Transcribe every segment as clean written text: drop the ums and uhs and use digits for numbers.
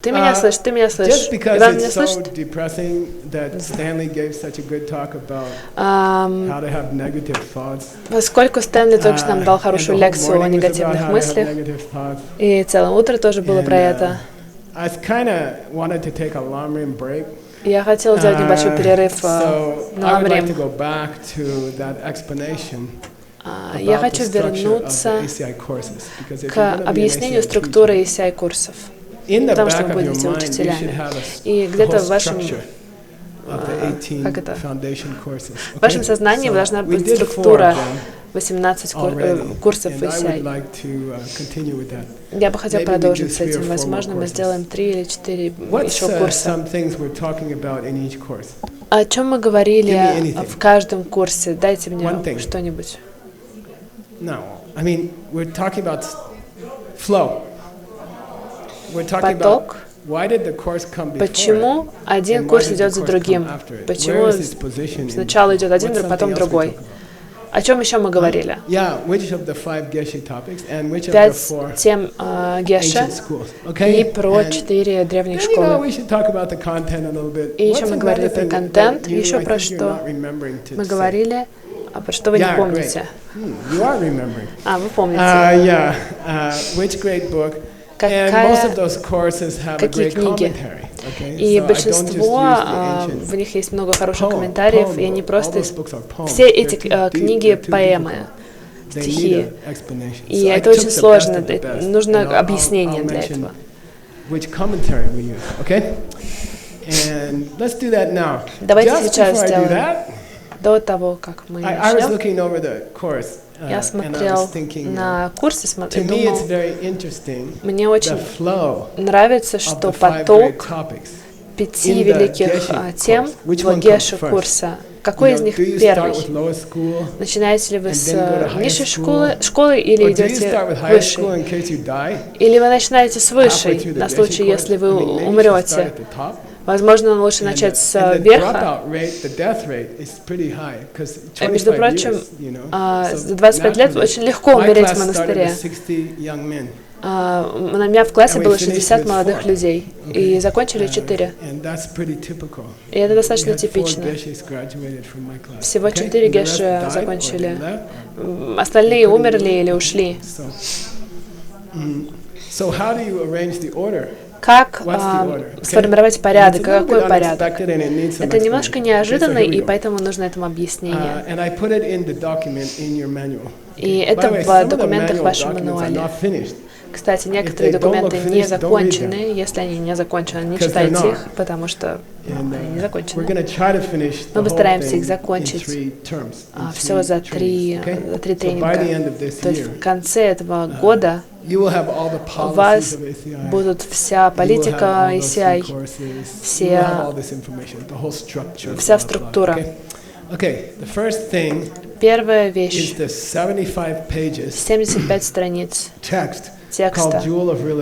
Ты меня слышишь, ты меня слышишь. Just because Иван it's меня so слышит? depressing that Stanley gave such a good talk about how to have negative thoughts. Поскольку Стэнли только что нам дал And the хорошую whole лекцию о morning was about негативных how to have мыслях, negative thoughts. и целое утро тоже было про это. I kind of wanted to take a Lam Rim break. Я хотела сделать небольшой перерыв So на I would like Lam to Rim. go back to that explanation. Я хочу вернуться к объяснению структуры ACI курсов, потому что вы будете учителями. И где-то в вашем, в вашем сознании должна быть структура 18 курсов ACI. Я бы хотела продолжить с этим. Возможно, мы сделаем 3 или 4 еще курса. О чем мы говорили в каждом курсе? Дайте мне что-нибудь. No, I mean, we're talking about flow. We're talking about why did the course come before? Почему один курс идет за другим? Почему сначала идет один, потом другой? О чем еще мы говорили? 5 тем Геше и про 4 древних школы. И еще мы говорили про контент, еще про что мы говорили, а про что вы не помните. Вы помните. Какие книги? И большинство, в них есть много хороших комментариев, и они просто... Все эти книги поэмы, стихи. И это очень сложно, нужно объяснение для этого. Давайте сейчас сделаем. До того, как мы начнем, я смотрел на курс и думал, мне очень нравится, что поток 5 великих тем в Геше курса. Какой из них первый? Начинаете ли вы с низшей школы или идете выше? Или вы начинаете с высшей, на случай, если вы умрете? Возможно, лучше начать с верха. Между прочим, за 25 лет очень легко умереть в монастыре. У меня в классе было 60 молодых людей, и закончили 4. И это достаточно типично. Всего 4 геши закончили. Остальные умерли или ушли. Как сформировать порядок? Какой порядок? Это немножко неожиданно, и поэтому нужно этому объяснение. И это в документах в вашем мануале. Кстати, некоторые документы не закончены. Если они не закончены, не читайте их, потому что они не закончены. Мы постараемся их закончить все за 3 тренинга. То есть в конце этого года у вас будут вся политика ACI, вся структура. Первая вещь. 75 страниц текста,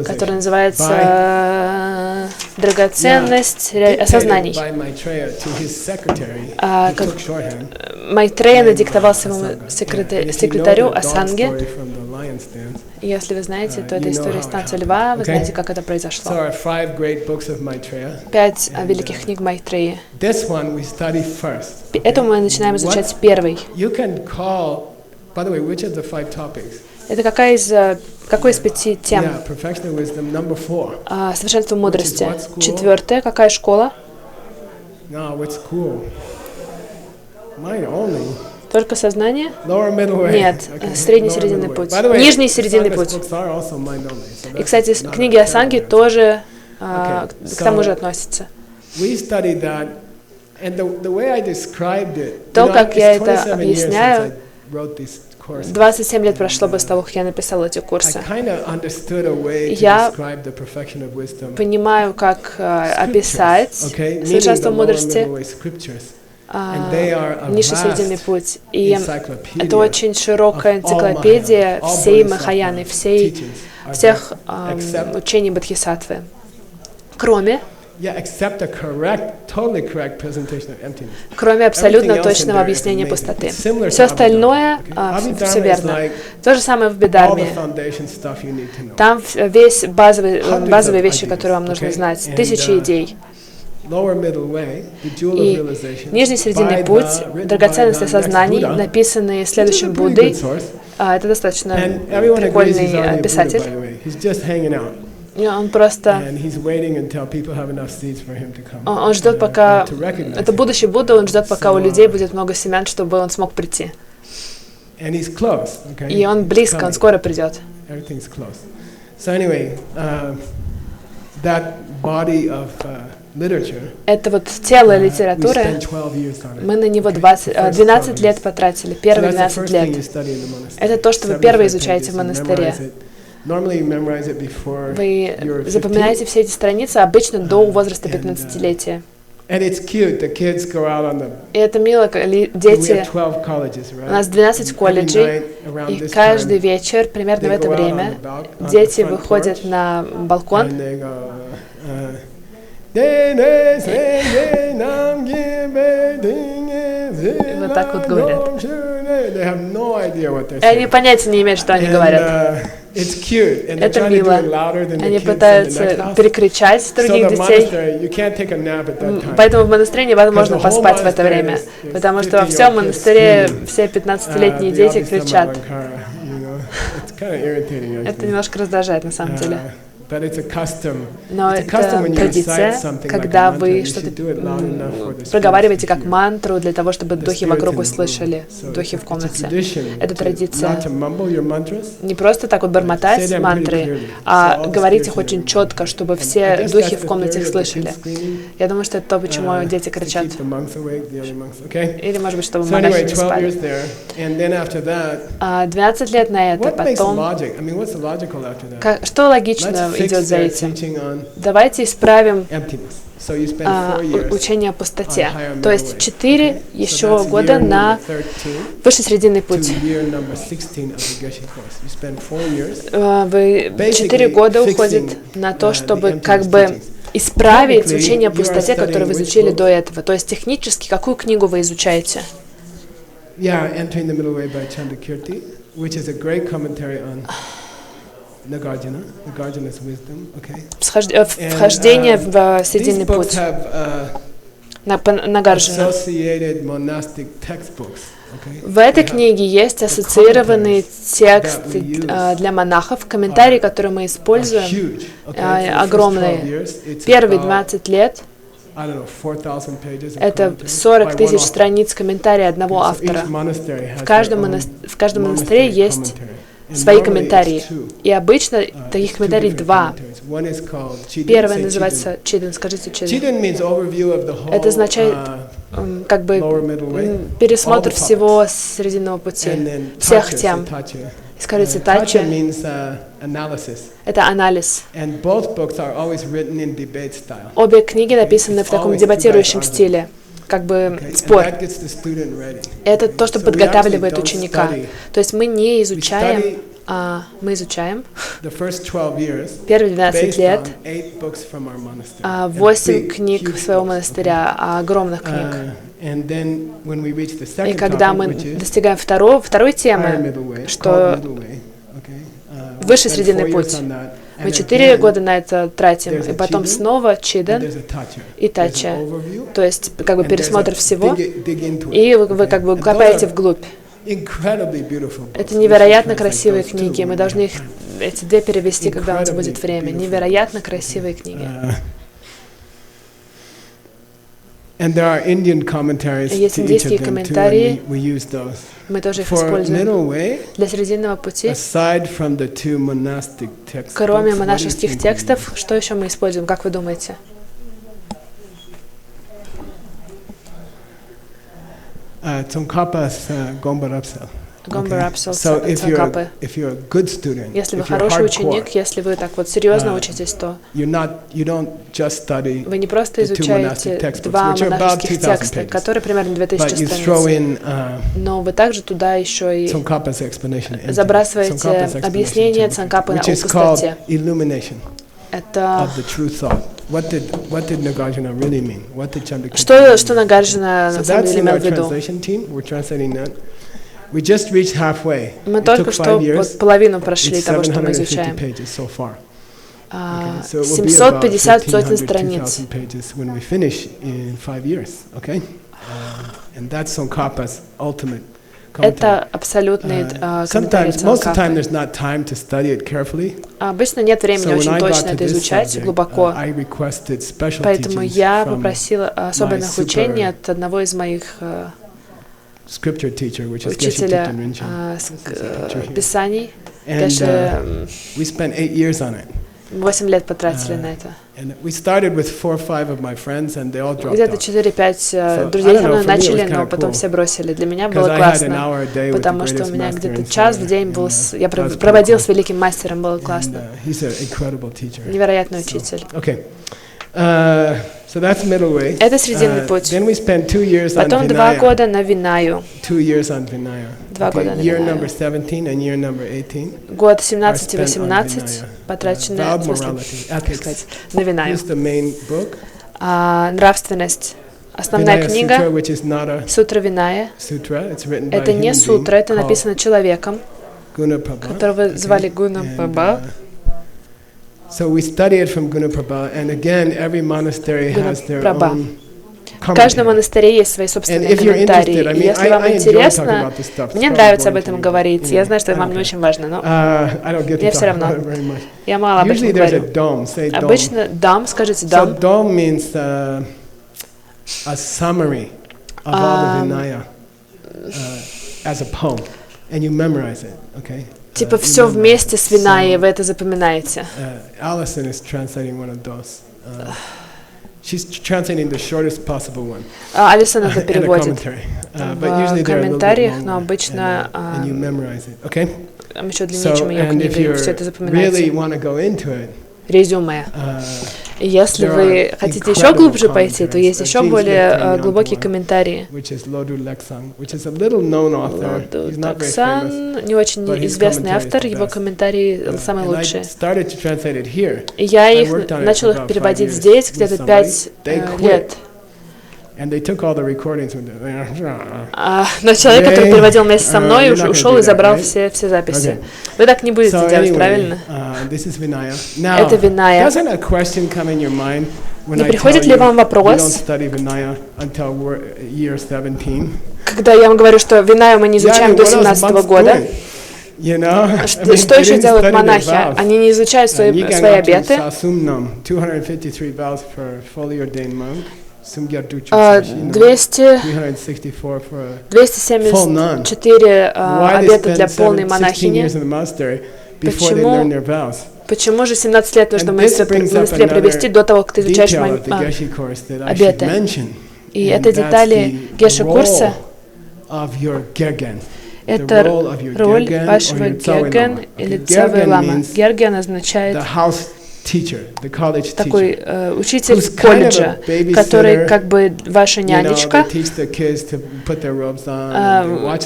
который называется «Драгоценность осознаний». Майтрея надиктовал своему секретарю Асанге. Если вы знаете, то это история станции Льва, вы знаете, как это произошло. 5 великих книг Майтреи. Это мы начинаем изучать первый. Это какой из 5 тем? Совершенство мудрости. 4. Какая школа? Только сознание? Нет, средний серединный путь. Нижний серединный путь. И, кстати, книги Асанги тоже к тому же относятся. То, как я это объясняю, 27 лет прошло после того, как я написал эти курсы. Я понимаю, как описать совершенство мудрости, низший серединный путь. И это очень широкая энциклопедия всей Махаяны, всех учений Бодхисаттвы. Кроме Кроме абсолютно точного объяснения пустоты. Все остальное, все верно. То же самое в Биддхарме. Там весь базовые вещи, которые вам нужно знать, 1000 идей. И нижний серединный путь, драгоценности сознаний, написанные следующим Буддой, это достаточно прикольный писатель. И он просто... Он ждет, пока... Это будущий Будда, он ждет, пока у людей будет много семян, чтобы он смог прийти. И он близко, он скоро придет. Это вот тело литературы, мы на него 12 лет потратили, первые 12 лет. Это то, что вы первое изучаете в монастыре. Вы запоминаете все эти страницы обычно до возраста 15-летия. И это мило, дети, у нас 12 колледжей, и каждый вечер, примерно в это время, дети выходят на балкон, вот так вот говорят. И они понятия не имеют, что они говорят. Это мило. Они пытаются перекричать других детей. Поэтому в монастыре невозможно поспать в это время. Потому что во всем монастыре все 15-летние дети кричат. Это немножко раздражает на самом деле. Но это традиция, когда вы что-то проговариваете как мантру для того, чтобы духи вокруг услышали, духи в комнате. Это традиция. Не просто так вот бормотать мантры, а говорить их очень четко, чтобы все духи в комнате их слышали. Я думаю, что это то, почему дети кричат. Или, может быть, чтобы монахи не спали. 12 лет на это, потом... Что логично идет за этим? Давайте исправим учение о пустоте. То есть 4 еще года на высший срединный путь. 4 года уходит на то, чтобы как бы исправить учение о пустоте, которое вы изучили до этого. То есть технически, какую книгу вы изучаете? Entering the Middle Way by Chandrakirti, which is a great commentary on Nagarjuna's wisdom, okay? Вхождение в серединный путь. Нагарджуна. В этой книге есть ассоциированный текст для монахов, комментарии, которые мы используем, огромные. Первые 12 лет это 40 тысяч страниц комментариев одного автора. В каждом монастыре есть свои комментарии. И обычно таких комментариев 2. Первый называется чидан. Скажите чидан. Это означает как бы пересмотр всего срединного пути, всех тем. Скажите тача. Это анализ. Обе книги написаны в таком дебатирующем стиле, как бы спор. Это то, что подготавливает ученика. То есть мы не изучаем, мы изучаем первые 12 лет 8 книг своего монастыря, огромных книг. И когда мы достигаем второй темы, что высший срединный путь, мы 4 года на это тратим, и потом снова чидан и тача, то есть как бы пересмотр всего, и вы как бы копаете вглубь. Это невероятно красивые книги, мы должны эти 2 перевести, когда у нас будет время. Невероятно красивые книги. Есть индийские комментарии, мы тоже их используем. Для серединного пути, кроме монашеских текстов, что еще мы используем, как вы думаете? Цанкапы. Если вы хороший ученик, если вы так вот серьезно учитесь, то вы не просто изучаете 2 монашеских текста, которые примерно 2000 страниц, но вы также туда еще и забрасываете объяснение цанкапы о пустоте. Это what did Nagarjuna really mean? What did Chandrakirti что Нагарджуна на самом деле имел в виду? Мы только что половину прошли того, что мы изучаем. 750 сотен страниц. Это абсолютный комментарий Цанкапы. Обычно нет времени очень точно это изучать глубоко, поэтому я попросила особенных учений от одного из моих учителя писаний. 8 лет потратили на это. Где-то 4-5 друзей со мной начали, но потом все бросили. Для меня было классно, потому что у меня где-то час в день был, я проводил с великим мастером, было классно. Невероятный учитель. Это срединный путь. Потом 2 года на Винаю. 2 года на Винаю. Год 17 и 18 потрачены на Винаю. Нравственность. Основная книга Сутра Виная. Это не сутра, это написано человеком, которого звали Гуна Прабха. So we study it from Guna Prabha, and again, every monastery has their own. В каждом монастыре есть свои собственные комментарии. И если вам интересно, мне нравится об этом говорить. Я знаю, что вам не очень важно, но мне все равно. Я мало об этом говорю. Обычно дам, скажите дам. So dom means a summary of all the Vinaya as a poem, and you memorize it, okay? Типа все вместе с Винаей, вы это запоминаете. Alison is translating one of those. She's translating the shortest possible one. Алисон это переводит в комментариях, но обычно там еще длиннее, чем ее книга, и все это запоминается. Резюме. Если вы хотите еще глубже пойти, то есть еще более глубокие комментарии. Лоду Таксан, не очень известный автор, его комментарии самые лучшие. И я начал их переводить здесь где-то 5 лет. Но человек, который переводил вместе со мной, ушел и забрал все записи. Вы так не будете делать, правильно? Это Виная. Не приходит ли вам вопрос, когда я вам говорю, что Винаю мы не изучаем до 17 года? Что еще делают монахи? Они не изучают свои обеты. 274 обета для полной монахини. Почему же 17 лет нужно в монастыре провести до того, как ты изучаешь мои обеты? И это детали Геши-курса. Это роль вашего Герген или Цевы Лама. Герген означает такой учитель колледжа, который как бы ваша нянечка,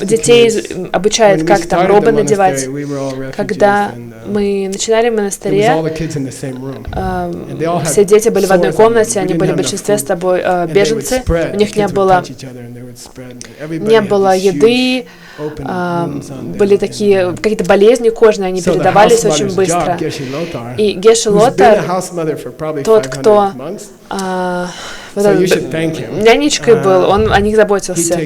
детей обучает, как там робы надевать. Когда мы начинали в монастыре, все дети были в одной комнате, они были в большинстве с тобой беженцы, у них не было еды, были такие какие-то болезни кожные, они передавались очень быстро. И Геши Лотар, тот, кто нянечкой был, он о них заботился.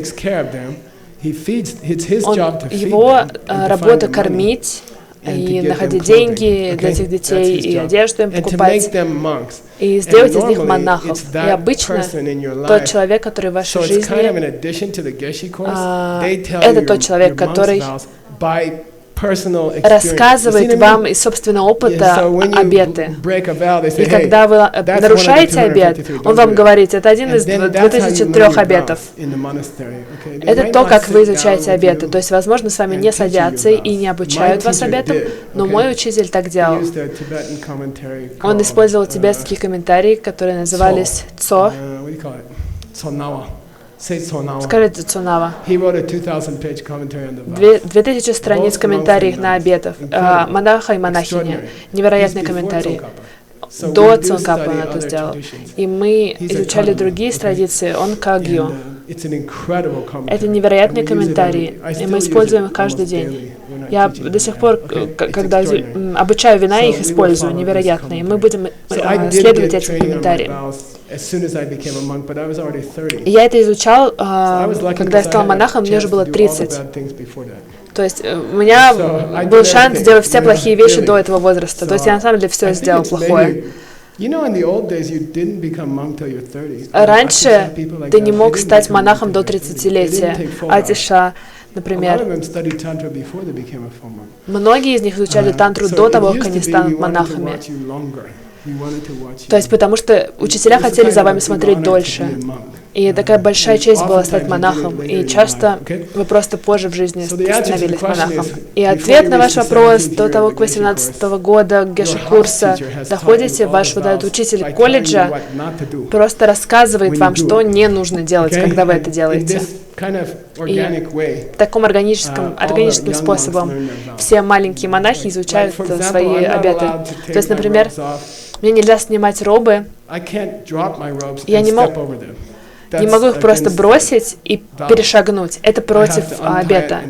Его работа кормить и находить деньги для этих детей, и одежду им покупать, и сделать из них монахов. И обычно тот человек, который в вашей жизни, это тот человек, который рассказывает вам из собственного опыта обеты. И когда вы нарушаете обет, он вам говорит, это один из 2003 обетов. Это то, как вы изучаете обеты. То есть, возможно, с вами не садятся и не обучают вас обетам, но мой учитель так делал. Он использовал тибетские комментарии, которые назывались «цо». Скажите Цунава. 2000 страниц комментариев на обетов. Монаха и монахиня. Невероятные комментарии. до Цонкапа он это сделал. И мы изучали другие традиции, он Кагью. Это невероятные комментарии, и мы используем их каждый день. Я до сих пор, когда обучаю вина, их использую, невероятные. Мы будем следовать этим комментариям. Я это изучал, когда я стал монахом, мне уже было 30. То есть у меня был шанс сделать все плохие вещи до этого возраста. То есть я на самом деле все сделал плохое. Раньше ты не мог стать монахом до 30-летия. Атиша, например. Многие из них изучали тантру до того, как они станут монахами. То есть потому что учителя хотели за вами смотреть дольше. И такая большая честь была стать монахом. И часто вы просто позже в жизни становились монахом. И ответ на ваш вопрос до того, к 18 года геша-курса доходите, ваш вот этот учитель колледжа просто рассказывает вам, что не нужно делать, когда вы это делаете. И таким органическим способом все маленькие монахи изучают свои обеты. То есть, например, мне нельзя снимать робы, я не могу их просто бросить и перешагнуть. Это против обета.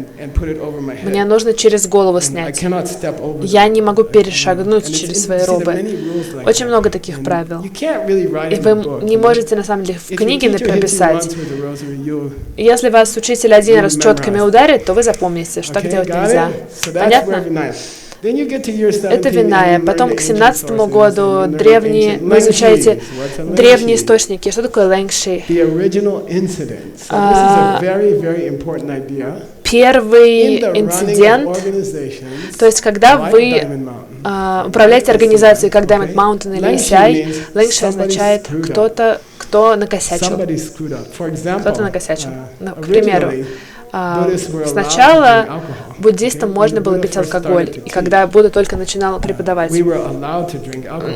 Мне нужно через голову снять. Я не могу перешагнуть через свои робы. Очень много таких правил. И вы не можете, на самом деле, в книге написать. Если вас учитель один раз четками ударит, то вы запомните, что так делать нельзя. Понятно? Это Виная. Потом к 17 году вы изучаете древние источники. Что такое лэнгши? Первый инцидент, то есть когда вы управляете организацией, как Diamond Mountain или ACI, лэнгши означает кто-то, кто накосячил. Кто-то накосячил. К примеру, сначала буддистам можно было пить алкоголь, и когда Будда только начинал преподавать,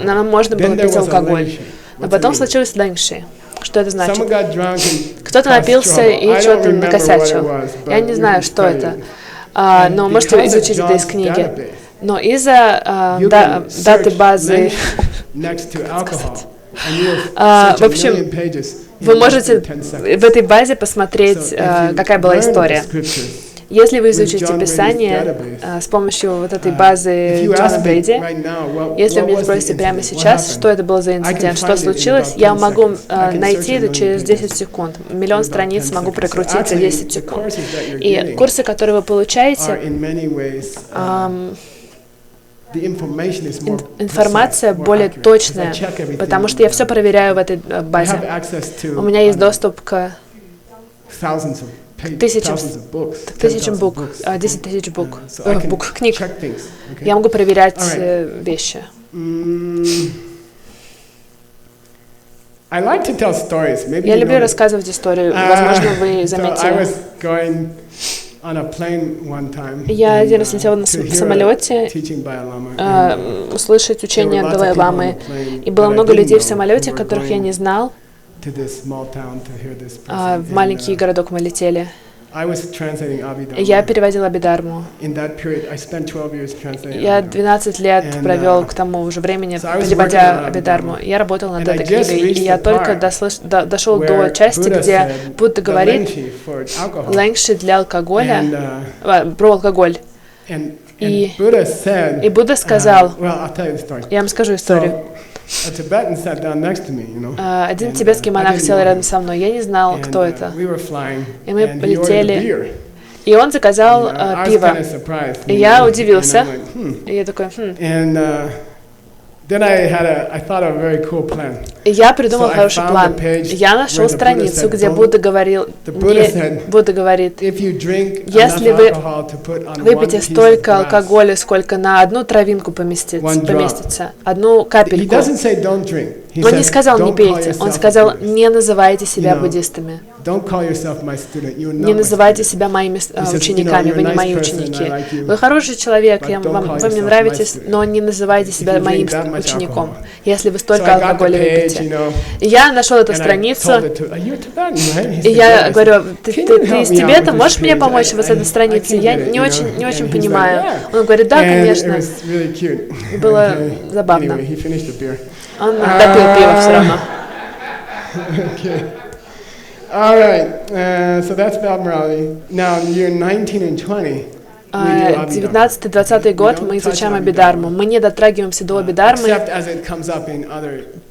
нам можно было пить алкоголь. Но потом случилось лэнгши. Что это значит? Кто-то напился и что-то накосячил. Я не знаю, что это, но можете изучить это из книги. Но из-за даты базы... В общем, вы можете в этой базе посмотреть, какая была история. Если вы изучите Писание с помощью вот этой базы Джона Брейди, если вы меня спросите прямо сейчас, что это был за инцидент, что случилось, я могу найти это через 10 секунд. Миллион страниц могу прокрутить за 10 секунд. И курсы, которые вы получаете, информация более точная, потому что я все проверяю в этой базе. У меня есть доступ к тысячам букв, 10 тысяч книг. Я могу проверять вещи. Я люблю рассказывать истории. Возможно, вы заметили. Я один раз летела в самолете, услышать учение от Далай-ламы, и было много людей в самолете, которых я не знал. В маленький городок мы летели. Я переводила Абидарму. Я 12 лет провел к тому же времени, переводя Абидарму. Я работал над этой книгой, и я только дошел до части, где Будда говорит лэнгши для алкоголя, про алкоголь. И Будда сказал, я вам скажу историю. Один тибетский монах сел рядом со мной, я не знал, кто это. И мы полетели, и он заказал пиво. И я удивился, и я такой, И я придумал хороший план. Я нашел страницу, где Будда говорит, если вы выпьете столько алкоголя, сколько на одну травинку поместится, одну капельку. Он не сказал «не пейте», он сказал «не называйте себя буддистами». Не называйте себя моими учениками, вы не мои ученики. Вы хороший человек, вы мне нравитесь, но не называйте себя моим учеником, если вы столько алкоголя выпьете. И я нашел эту страницу, и я говорю, ты из Тибета, можешь мне помочь вот с этой страницей? Я не очень понимаю. Он говорит, да, конечно. Было забавно. Он допил пиво все равно. Okay. All right. So that's about morality. Now, in year 19 and 20. 19-20 год мы изучаем Абхидхарму. Мы не дотрагиваемся до Абхидхармы,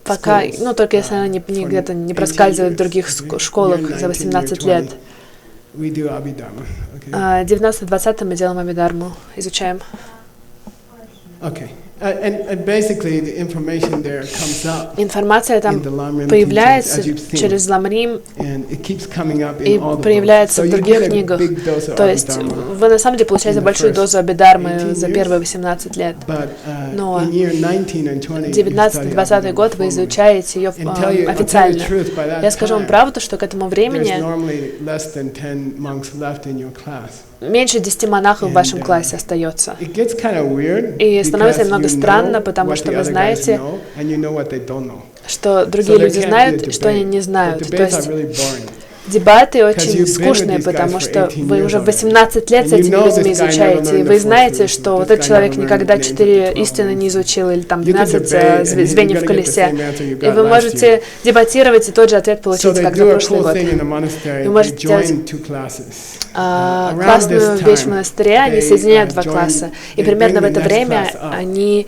пока, ну, только если она где-то не проскальзывает в других школах за 18 лет. 19-20 мы делаем Абхидхарму, изучаем. Информация там появляется через Lam Rim и проявляется в других книгах. То есть вы на самом деле получаете большую дозу Абхидхармы за первые 18 лет. Но 19-20 год вы изучаете ее официально. Я скажу вам правду, что к этому времени меньше 10 монахов в вашем классе остается. И становится немного странно, потому что вы знаете, что другие люди знают, что они не знают. То есть дебаты очень скучные, потому что вы уже в 18 лет с этими людьми изучаете, и вы знаете, что вот этот человек никогда 4 истины не изучил, или там 12 звеньев в колесе. И вы можете дебатировать и тот же ответ получить, как на прошлый год. Вы можете делать классную вещь в монастыре, они соединяют два класса. И примерно в это время они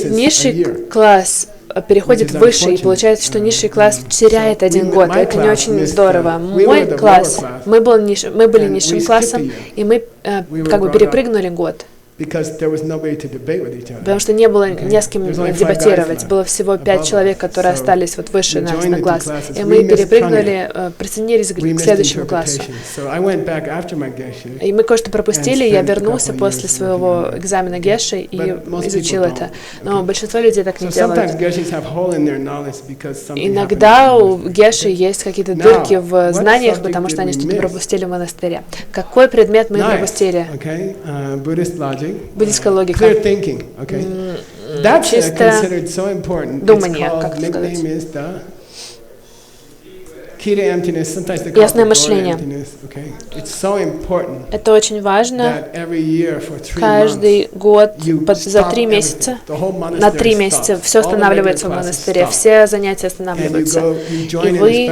низший класс переходит в высший, и получается, что низший класс теряет 1 год. Это не очень здорово. Мой класс, мы были низшим классом, и мы как бы перепрыгнули год. Потому что не было не с кем дебатировать. Было всего 5 человек, которые остались вот выше нас на класс. И мы перепрыгнули, присоединились к следующему классу. И мы кое-что пропустили, я вернулся после своего экзамена Геши и изучил это. Но большинство людей так не делают. Иногда у Геши есть какие-то дырки в знаниях, потому что они что-то пропустили в монастыре. Какой предмет мы пропустили? Буддийская логика. Чисто думание, как это сказать. Ясное мышление. Это очень важно. Каждый год за 3 месяца, на 3 месяца все останавливается в монастыре, все занятия останавливаются. И вы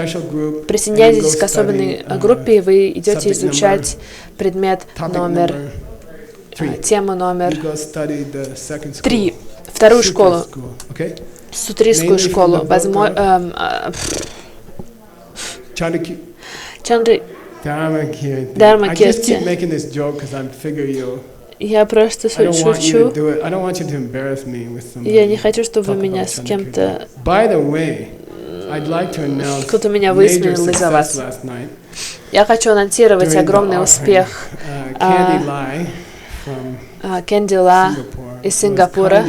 присоединяетесь к особенной группе, и вы идете изучать предмет номер тему номер 3, вторую школу, сутрийскую школу, Чандри Дharma Kirti. Я просто шучу. Я не хочу, чтобы вы меня с кем-то... Кто-то меня высмеял из-за вас. Я хочу анонсировать огромный успех Кенди Ла из Сингапура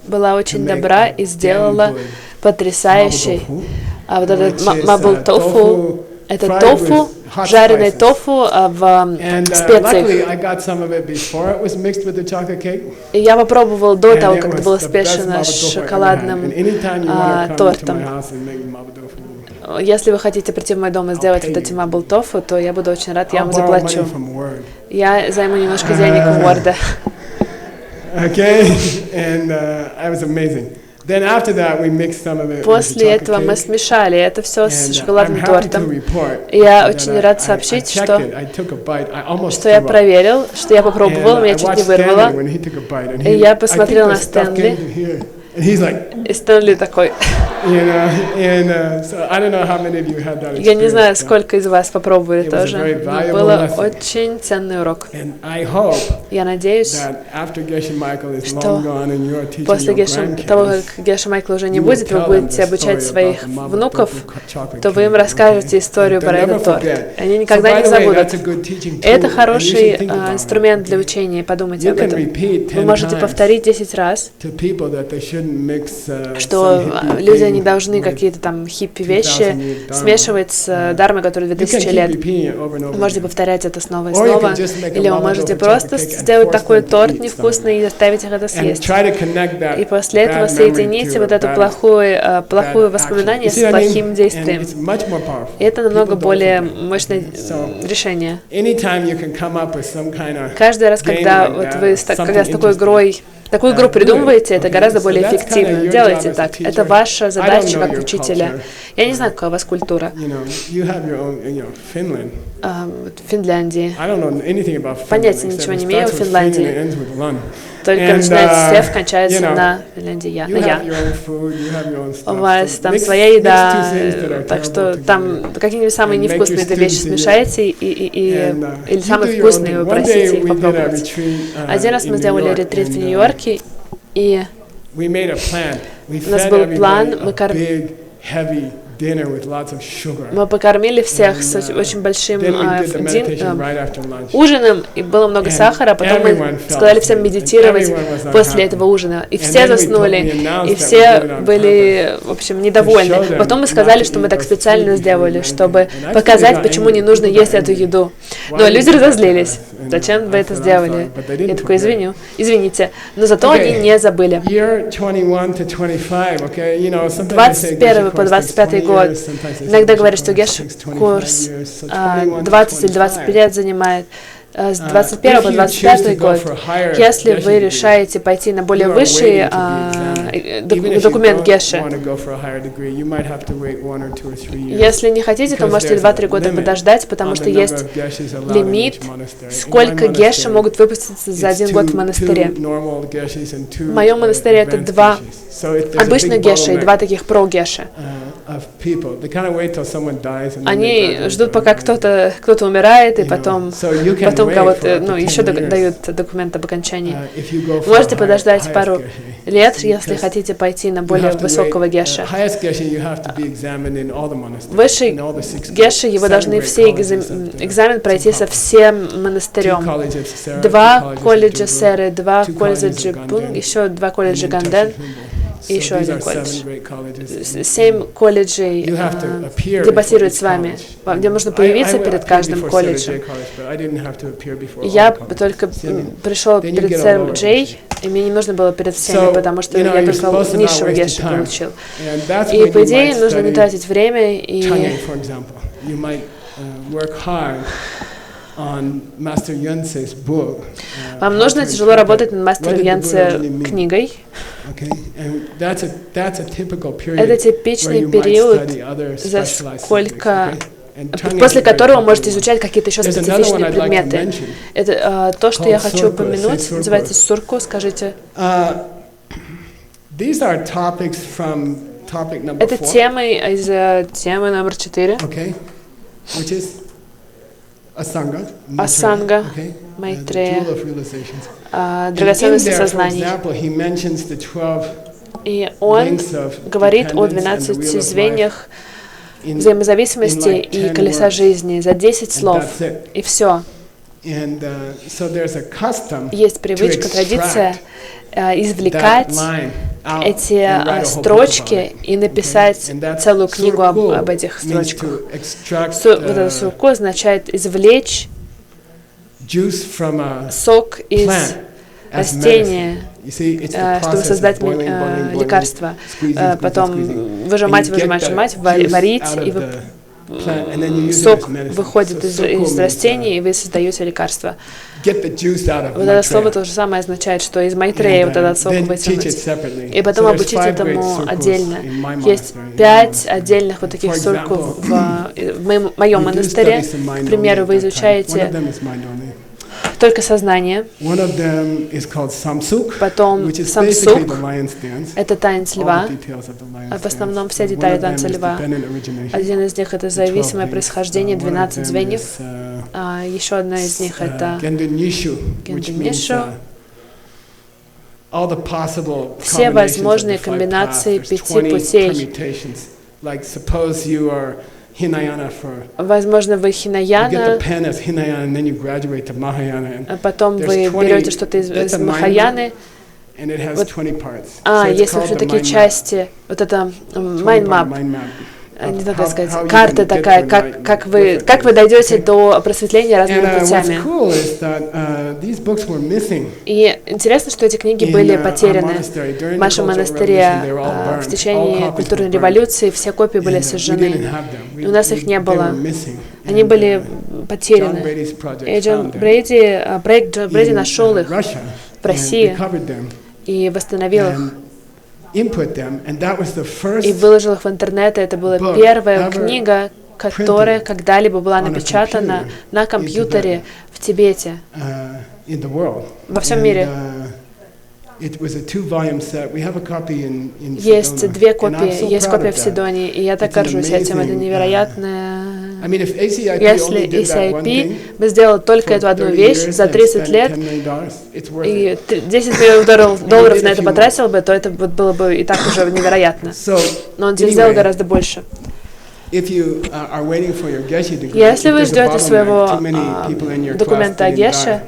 была очень добра и сделала потрясающий вот этот мабл тофу. Это тофу, жареный тофу в специях. И я попробовал до того, как это было смешано с шоколадным тортом. Если вы хотите прийти в мой дом и сделать вот эти мабл тофу, то я буду очень рад, я вам заплачу. Я займу немножко денег в Word. После этого мы смешали это все с шоколадным тортом. Я очень рад сообщить, что я проверил, что я попробовал, меня чуть не вырвало. И я посмотрел на Стэнли, и Стэнли такой... Я не знаю, сколько из вас попробовали тоже. Но было очень ценный урок. Я надеюсь, что после того, как Геша Майкла уже не будет, вы будете обучать своих внуков, то вы им расскажете историю про этот торт. Они никогда не забудут. Это хороший инструмент для учения, подумайте об этом. Вы можете повторить 10 раз, что люди не должны какие-то там хиппи вещи смешивать с дharмой, которой 2000 лет. Вы можете повторять это снова и снова. Или вы можете просто сделать такой торт невкусный и заставить их это съесть. И после этого соедините вот это плохое воспоминание с плохим действием. И это намного более мощное решение. Каждый раз, когда вот вы с такой игрой такую игру придумываете, это гораздо более эффективно. эффективно. Делайте так. Это ваша задача как учителя. Я не знаю, какая у вас культура. В Финляндии. Понятия ничего не имею о Финляндии. Только начинается с F, кончается на Финляндии я. У вас там своя еда, так что там какие-нибудь самые невкусные вещи смешаете или самые вкусные вы просите их попробовать. Один раз мы сделали ретрит в Нью-Йорке, и у нас был план, мы покормили всех с очень большим ужином, и было много сахара, потом мы сказали всем медитировать после этого ужина, и все заснули, и все были, в общем, недовольны. Потом мы сказали, что мы так специально сделали, чтобы показать, почему не нужно есть эту еду. Но люди разозлились. Зачем вы это сделали? Я такой, извините. Но зато они не забыли. 21 по 25 год. Иногда говорят, что геш-курс 20 или 25 лет занимает. С 21 по 25 год, если вы решаете пойти на более высший документ Геше, если не хотите, то можете 2-3 года подождать, потому что есть лимит, сколько Геше могут выпуститься за 1 год в монастыре. В моем монастыре это 2 обычных Геше и 2 таких про-Геше. Они ждут, пока кто-то умирает, и потом кого-то, еще дают документ об окончании. Можете подождать пару лет, если хотите пойти на более высокого Геша. Высший Геша, его должны все экзамен пройти со всем монастырем. 2 колледжа Серы, 2 колледжа Пунг, еще 2 колледжа Ганден. И еще 1 колледж. 7 колледжей дебатируют с вами. Вам нужно появиться перед каждым колледжем. Я только пришел перед сэром Джей, и мне не нужно было перед всеми, потому что я только низшего Геша получил. И, по идее, нужно не тратить время и... Вам нужно тяжело работать над мастером Янце книгой. Это типичный период, после которого вы можете изучать какие-то еще специфичные предметы. Это то, что я хочу упомянуть, называется сурку, скажите. Это темы из темы номер 4. Асанга, Майтрея, драгоценности сознаний. И он говорит о 12 звеньях взаимозависимости и колеса жизни за 10 слов. И все. Есть привычка, традиция извлекать эти строчки и написать целую книгу об этих строчках. Вот это сурку означает извлечь сок из растения, чтобы создать лекарство. Потом выжимать, варить, и сок выходит из растений, и вы создаете лекарство. Вот это слово то же самое означает, что из Майтреи вот этот сок вытянуть. И потом обучить этому отдельно. Есть 5 отдельных вот таких сурков в моем монастыре. К примеру, вы изучаете только сознание. Потом самсук, это танец льва. В основном все детали танца льва. Один из них это зависимое происхождение, 12 звеньев. Еще одна из них это генденнишу. Все возможные комбинации 5 путей. Возможно, вы хинаяна, а потом вы берете что-то из Махаяны. Есть вообще такие части, вот это mind map. Не знаю, как сказать, карта такая, как вы дойдете до просветления разными путями. И интересно, что эти книги были потеряны в нашем монастыре в течение культурной революции, все копии были сожжены. И у нас их не было. Они были потеряны. И проект Джон Брейди нашел их в России и восстановил их. и выложил их в интернет. И это была первая книга, которая когда-либо была напечатана на компьютере в Тибете, во всем мире. Есть две копии, есть копия в Сидонии, и я так горжусь этим. Это невероятное. Если ACI бы сделал только эту одну вещь за 30 лет и 10 миллионов долларов на это потратил бы, то это было бы и так уже невероятно. Но он сделал гораздо больше. Если вы ждете своего документа о Геше,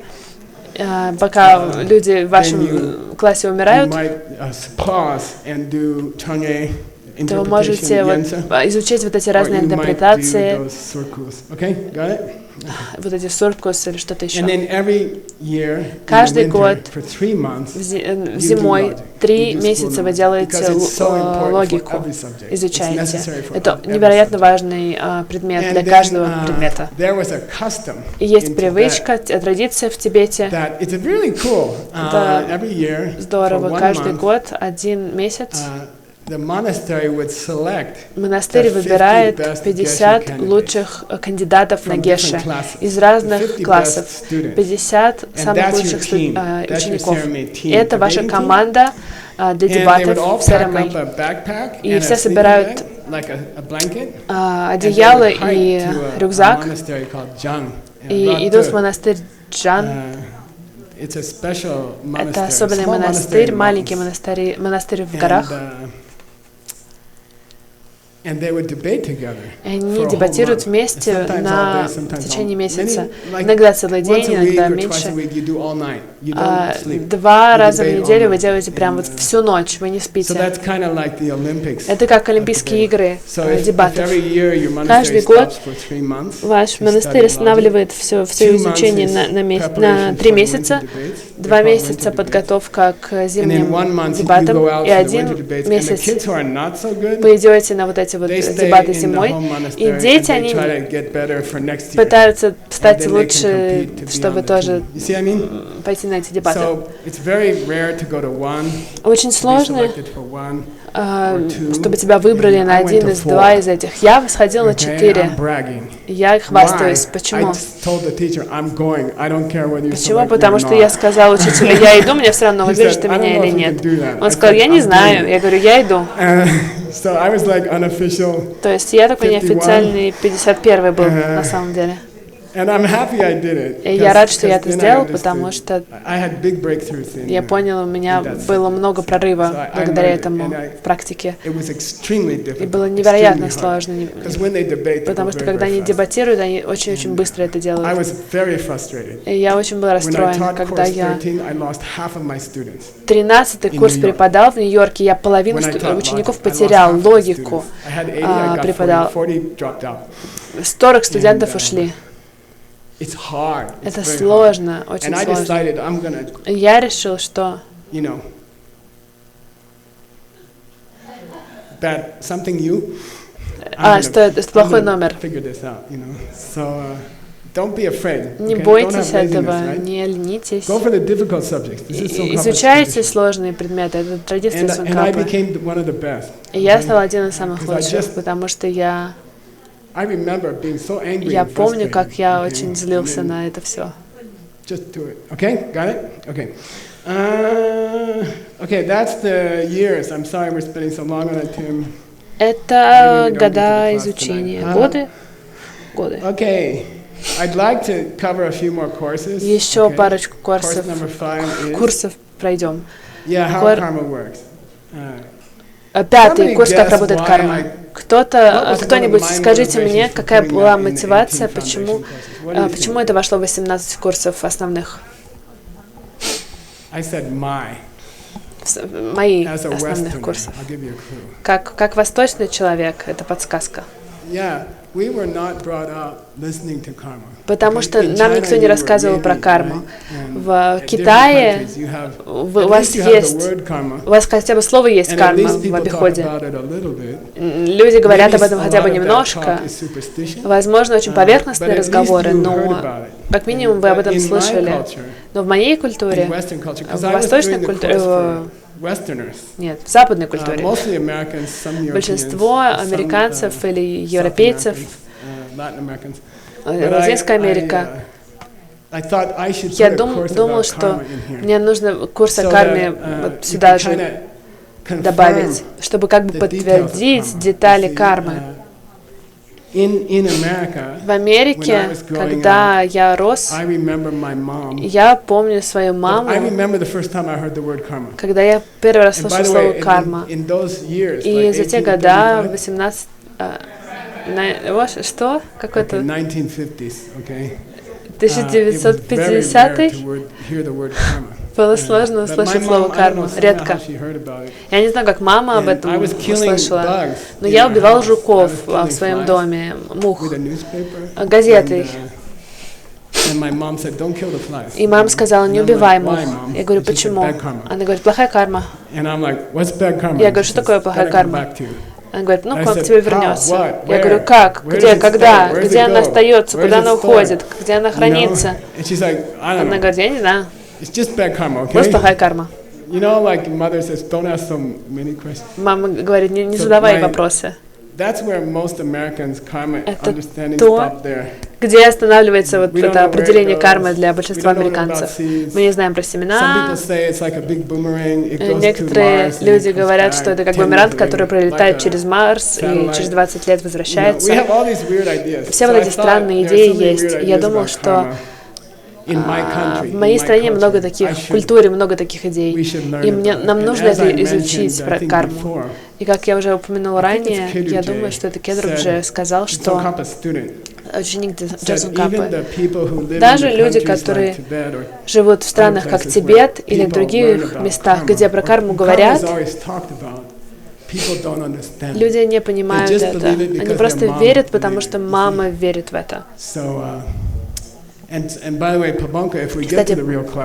пока люди в вашем классе умирают, то вы можете изучить вот эти разные интерпретации, вот эти суркус или что-то еще. Каждый год зимой 3 месяца вы делаете логику, изучаете. Это невероятно важный предмет для каждого предмета. И есть привычка, традиция в Тибете. Это здорово. Каждый год, 1 месяц, монастырь выбирает 50 лучших кандидатов на Геше из разных классов, 50 самых лучших учеников. И это ваша команда для дебатов в ЦРМ. И все собирают одеяло и рюкзак и идут в монастырь Джан. Это особенный монастырь, маленький монастырь в горах. И они дебатируют вместе в течение месяца. Иногда целый день, иногда меньше. 2 раза в неделю вы делаете прям вот всю ночь, вы не спите. Это как Олимпийские игры дебатов. Каждый год ваш монастырь останавливает все изучение на 3 месяца, 2 месяца подготовка к зимним дебатам, и 1 месяц вы идете на вот эти вот дебаты зимой, и дети, они пытаются стать лучше, чтобы тоже пойти на эти дебаты. Очень сложно, чтобы тебя выбрали на 1 из 2 из этих. Я сходил на 4. Я хвастаюсь. Почему? Почему? Потому что я сказал учителю, я иду, мне все равно, выберешь ты меня или нет. Он сказал, я не знаю. Я говорю, я иду. То есть я такой неофициальный 51-й был на самом деле. И я рад, что я это сделал, потому что я понял, у меня было много прорыва благодаря этому в практике. И было невероятно сложно, потому что когда они дебатируют, они очень-очень быстро это делают. И я очень был расстроен, когда я 13-й курс преподал в Нью-Йорке, я половину учеников потерял, логику преподал. 40 студентов ушли. Это сложно, очень сложно. Я решил, что что это плохой номер. Не бойтесь этого, не ленитесь. Изучайте сложные предметы, это традиция Сункапы. И я стал один из самых лучших, потому что я помню, как я очень злился на это все. Это года изучения, годы. Еще парочку курсов пройдем. 5-й курс «Как работает карма». Кто-нибудь скажите мне, какая была мотивация, почему это вошло в 18 курсов основных? Мои основных курсов. Как восточный человек, это подсказка. Потому что нам никто не рассказывал про карму. В Китае у вас хотя бы слово есть карма в обиходе. Люди говорят об этом хотя бы немножко. Возможно, очень поверхностные разговоры, но как минимум вы об этом слышали. Но в моей культуре, в восточной культуре, Нет, в западной культуре. Большинство американцев или европейцев, Латинская Америка. Я думал, что мне нужно курс о карме вот сюда же добавить, чтобы как бы подтвердить детали кармы. В Америке, когда я рос, я помню свою маму, когда я первый раз слышал слово «карма». И за те года, 18... что? Какой-то... 1950-й? Было сложно услышать слово «карма», редко. Я не знаю, как мама об этом услышала, но я убивал жуков в своем доме, мух, газетой. И мама сказала, не убивай мух. Я говорю, почему? Она говорит, плохая карма. Я говорю, что такое плохая карма? Она говорит, ну, к тебе вернется. Я говорю, как? Где? Когда? Где она остается? Куда она уходит? Где она хранится? Она говорит, я не знаю. Просто плохая карма. Мама говорит, не задавай вопросы. Это то, где останавливается вот это определение кармы для большинства американцев. Мы не знаем про семена. Некоторые люди говорят, что это как бумеранг, который пролетает через Марс и через 20 лет возвращается. Все вот эти странные идеи есть. И я думал, что в моей стране много таких, в культуре много таких идей, и нам нужно это изучить, про карму. И как я уже упомянула ранее, я думаю, что это Кедров же сказал, что ученик Джасункапы, даже люди, которые живут в странах, как Тибет или в других местах, где про карму говорят, люди не понимают это. Они просто верят, потому что мама верит в это. Кстати,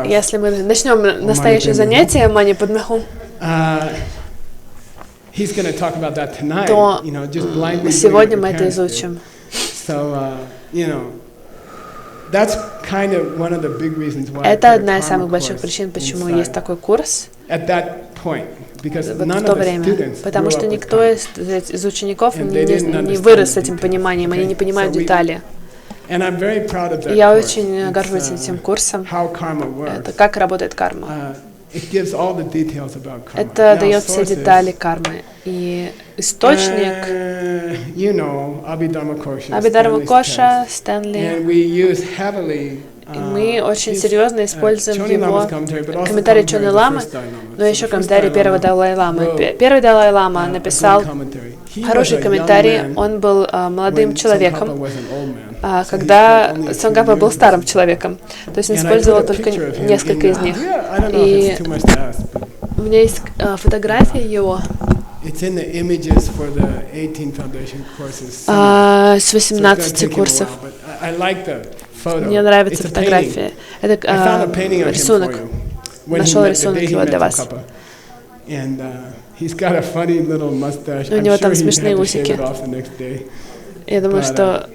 если мы начнем настоящее занятие Мани Падмеху, то сегодня мы это изучим. Это одна из самых больших причин, почему есть такой курс в то время. Потому что никто из учеников не вырос с этим пониманием, они не понимают детали. Я очень горжусь этим курсом. Это как работает карма. Это дает все детали кармы. И источник Абхидharma Коша, Стэнли. И мы очень серьезно используем его комментарий Чоны Ламы, но еще комментарий первого Далай-ламы. Первый Далай-лама написал хороший комментарий, он был молодым человеком, когда Цонгапа был старым человеком. То есть он использовал только несколько из них. И у меня есть фотография его с 18 курсов. Мне нравится фотография. Это рисунок. Нашел рисунок его для вас. У него там смешные усики. Я думаю, что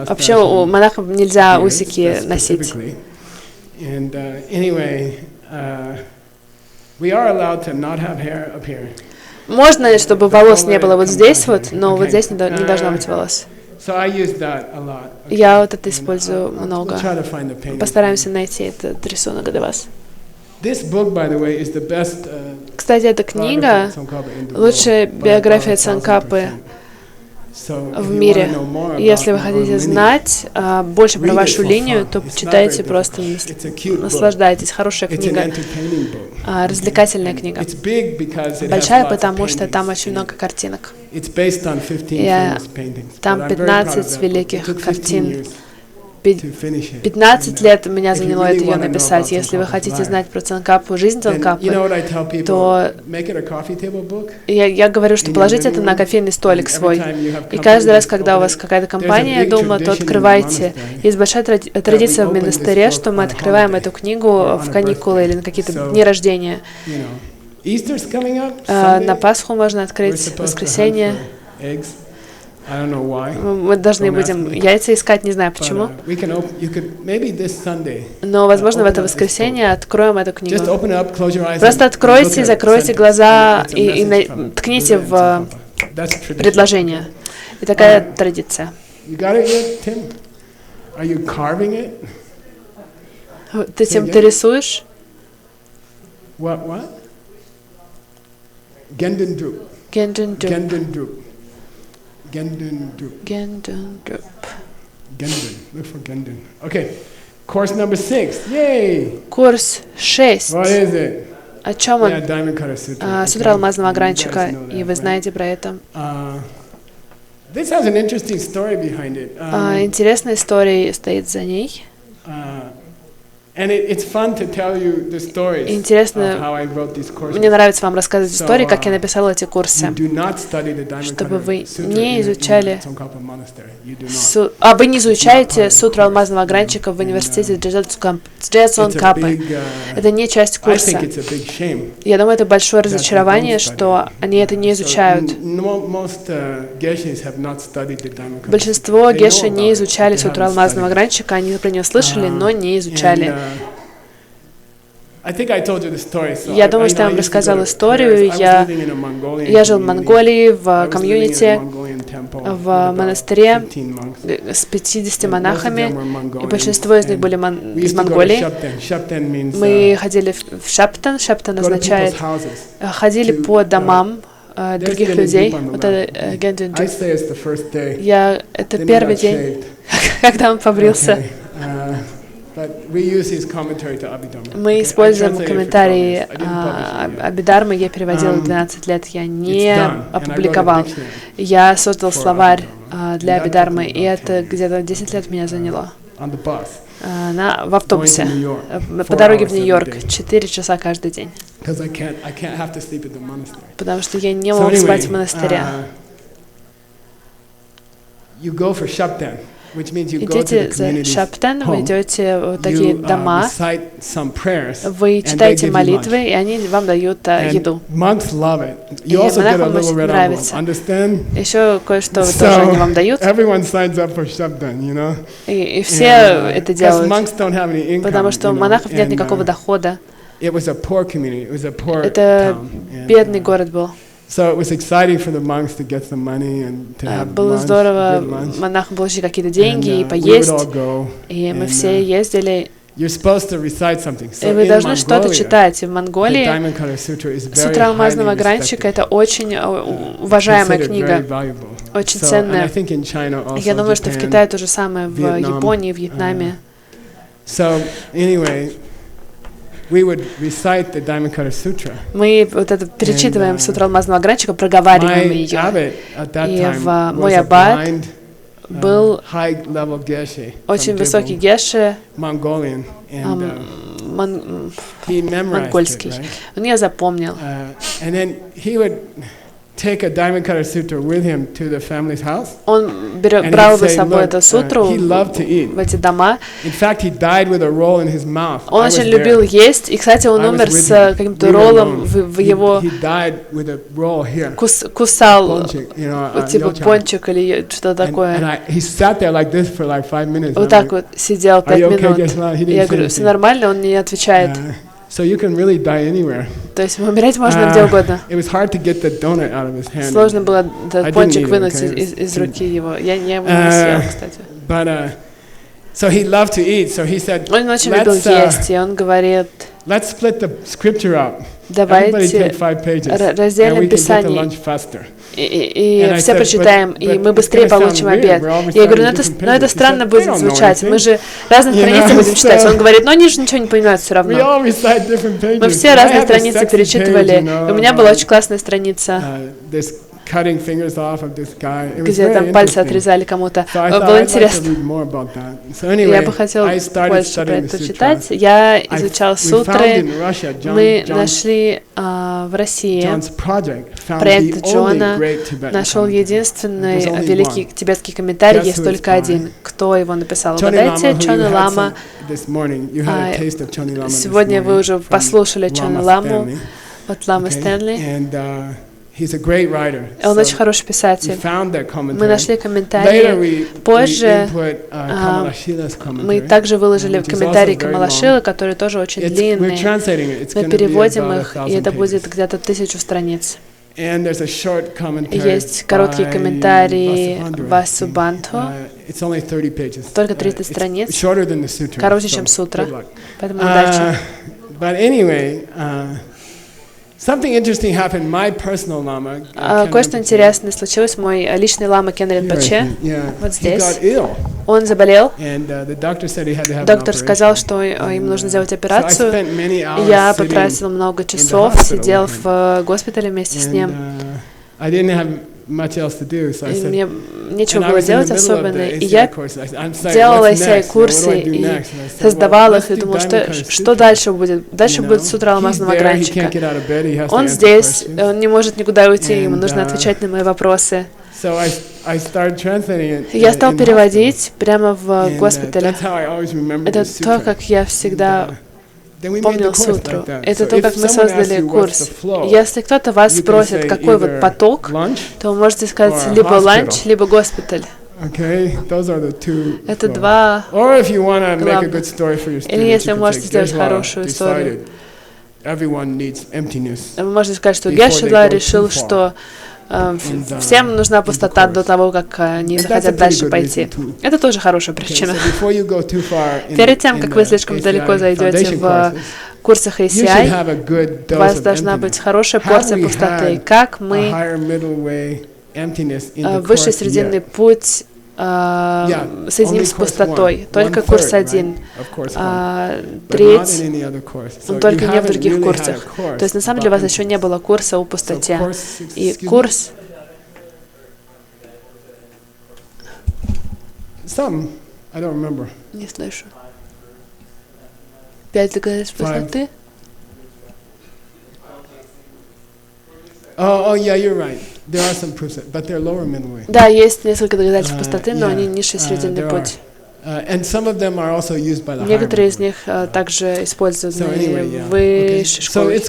вообще у монахов нельзя усики носить. Можно, чтобы волос не было вот здесь вот, но вот здесь не должно быть волос. Я вот это использую много. Постараемся найти этот рисунок для вас. Кстати, эта книга — лучшая биография Цонгкапы в мире. Если вы хотите знать больше про вашу линию, то читайте просто, наслаждайтесь. Хорошая книга, развлекательная книга. Большая, потому что там очень много картинок. Там 15 великих картин. 15 лет меня заняло это ее написать. Если вы хотите знать про Цонгкапу, жизнь Цонгкапы, то я говорю, что положите это на кофейный столик свой. И каждый раз, когда у вас какая-то компания дома, то открывайте. Есть большая традиция в монастыре, что мы открываем эту книгу в каникулы или на какие-то дни рождения. На Пасху можно открыть, в воскресенье. Мы должны будем яйца искать, не знаю почему. Но, возможно, в это воскресенье откроем эту книгу. Просто откройте и закройте глаза и ткните в предложение. И такая традиция. Ты рисуешь? Gendendrup. Gendendrup. Look for Genden. Okay. Course number 6. Yay! Курс 6. What is it? О чем он? Сутра алмазного огранчика. И вы знаете про это. This has an interesting story behind it. Интересная история стоит за ней. And it's fun to tell you the stories Интересно, of how I wrote these courses. Мне нравится вам рассказывать истории, как я написала эти курсы. Чтобы вы не изучали... вы не изучаете сутру алмазного огранчика в университете Джетсон Капы. Это не часть курса. Я думаю, это большое разочарование, что они это не изучают. Большинство геши не изучали сутру алмазного огранчика, они про нее слышали, но не изучали. Я думаю, что я вам рассказал историю. Я жил в Монголии, в комьюнити, в монастыре с 50 монахами, и большинство из них были из Монголии. Мы ходили в Шаптан. Шаптан означает ходили по домам других людей. Вот это Генденджи. Это первый день, когда он побрился. Мы используем комментарии Абхидхармы, я переводила 12 лет, я не опубликовал. Я создал словарь для Абхидхармы, и это где-то 10 лет меня заняло. В автобусе, по дороге в Нью-Йорк, 4 часа каждый день. Потому что я не мог спать в монастыре. Идите за Шаптан, вы идете в такие дома, вы читаете молитвы, и они вам дают еду. И монахам очень нравится. Еще кое-что тоже они вам дают. И все это делают, потому что у монахов нет никакого дохода. Это бедный город был. Было здорово монахам получить какие-то деньги и поесть, и мы все ездили. И вы должны что-то читать. И в Монголии Сутра алмазного огранчика — это очень уважаемая книга, очень ценная. Я думаю, что в Китае то же самое, в Японии, в Вьетнаме. Мы вот это перечитываем Сутру алмазного огранчика, проговариваем ее. И мой аббат был очень высокий геше, монгольский. Он ее запомнил. Он брал за собой эту сутру в эти дома. Он очень любил есть, и, кстати, он умер с каким-то роллом в его... Кусал, типа пончик или что-то такое. Вот так вот сидел 5 минут. Я говорю, все нормально, он не отвечает. So you can really die anywhere. То есть умереть можно где угодно. Сложно было этот пончик вынуть из руки его. Я его не съел, кстати. So he loved to eat. So he said, он очень любил есть, и он говорит, let's split the scripture up. Давайте разделим Писание, и все прочитаем, и мы быстрее получим обед. Я говорю, ну это странно будет звучать, мы же разные страницы будем читать. Он говорит, но они же ничего не понимают все равно. Мы все разные страницы перечитывали, и у меня была очень классная страница, где там пальцы отрезали кому-то. Было интересно. Я бы хотела больше про это читать. Я изучал сутры. Мы нашли в России проект Джона. Нашел единственный великий тибетский комментарий, есть только один. Кто его написал? Угадайте, Чони Лама. Сегодня вы уже послушали Чони Ламу от Ламы Стэнли. He's a great writer. Он очень хороший писатель. Мы нашли комментарии. Позже мы также выложили комментарии Камалашилы, которые тоже очень длинные. Мы переводим их, и это будет где-то 1000 страниц. Есть короткий комментарий Васубандху, только 30 страниц, короче, чем сутра. Поэтому удачи. Кое-что интересное случилось. Мой личный лама Кенрин Паче, вот здесь, он заболел. Доктор сказал, что ему нужно сделать операцию. Я потратил много часов, сидел в госпитале вместе с ним. И мне нечего было делать особенно. И я делала ACI курсы и создавала их, и думала, что дальше будет. Дальше будет сутра алмазного огранчика. Он здесь, он не может никуда уйти, ему нужно отвечать на мои вопросы. Я стал переводить прямо в госпитале. Это то, как я всегда помнил сутру. Это то, как мы создали курс. Если кто-то вас спросит, какой вот поток, то вы можете сказать либо ланч, либо госпиталь. Это два главных. Или если вы можете сделать хорошую историю. Вы можете сказать, что Гешила решил, что всем нужна пустота до того, как они захотят дальше пойти. Это тоже хорошая причина. Перед тем, как вы слишком далеко зайдете в курсах ACI, у вас должна быть хорошая порция пустоты. Как мы высший срединный путь соединим с пустотой. Только курс один. Треть, только не в других курсах. То есть на самом деле у вас еще не было курса о пустоте. И курс... Не слышу. 5 доказательств пустоты? Oh, yeah, you're right. There are some proofs, but they're lower middle way. Да, есть несколько доказательств пустоты, но они низший срединный путь. Некоторые из них также используются в высшей школе.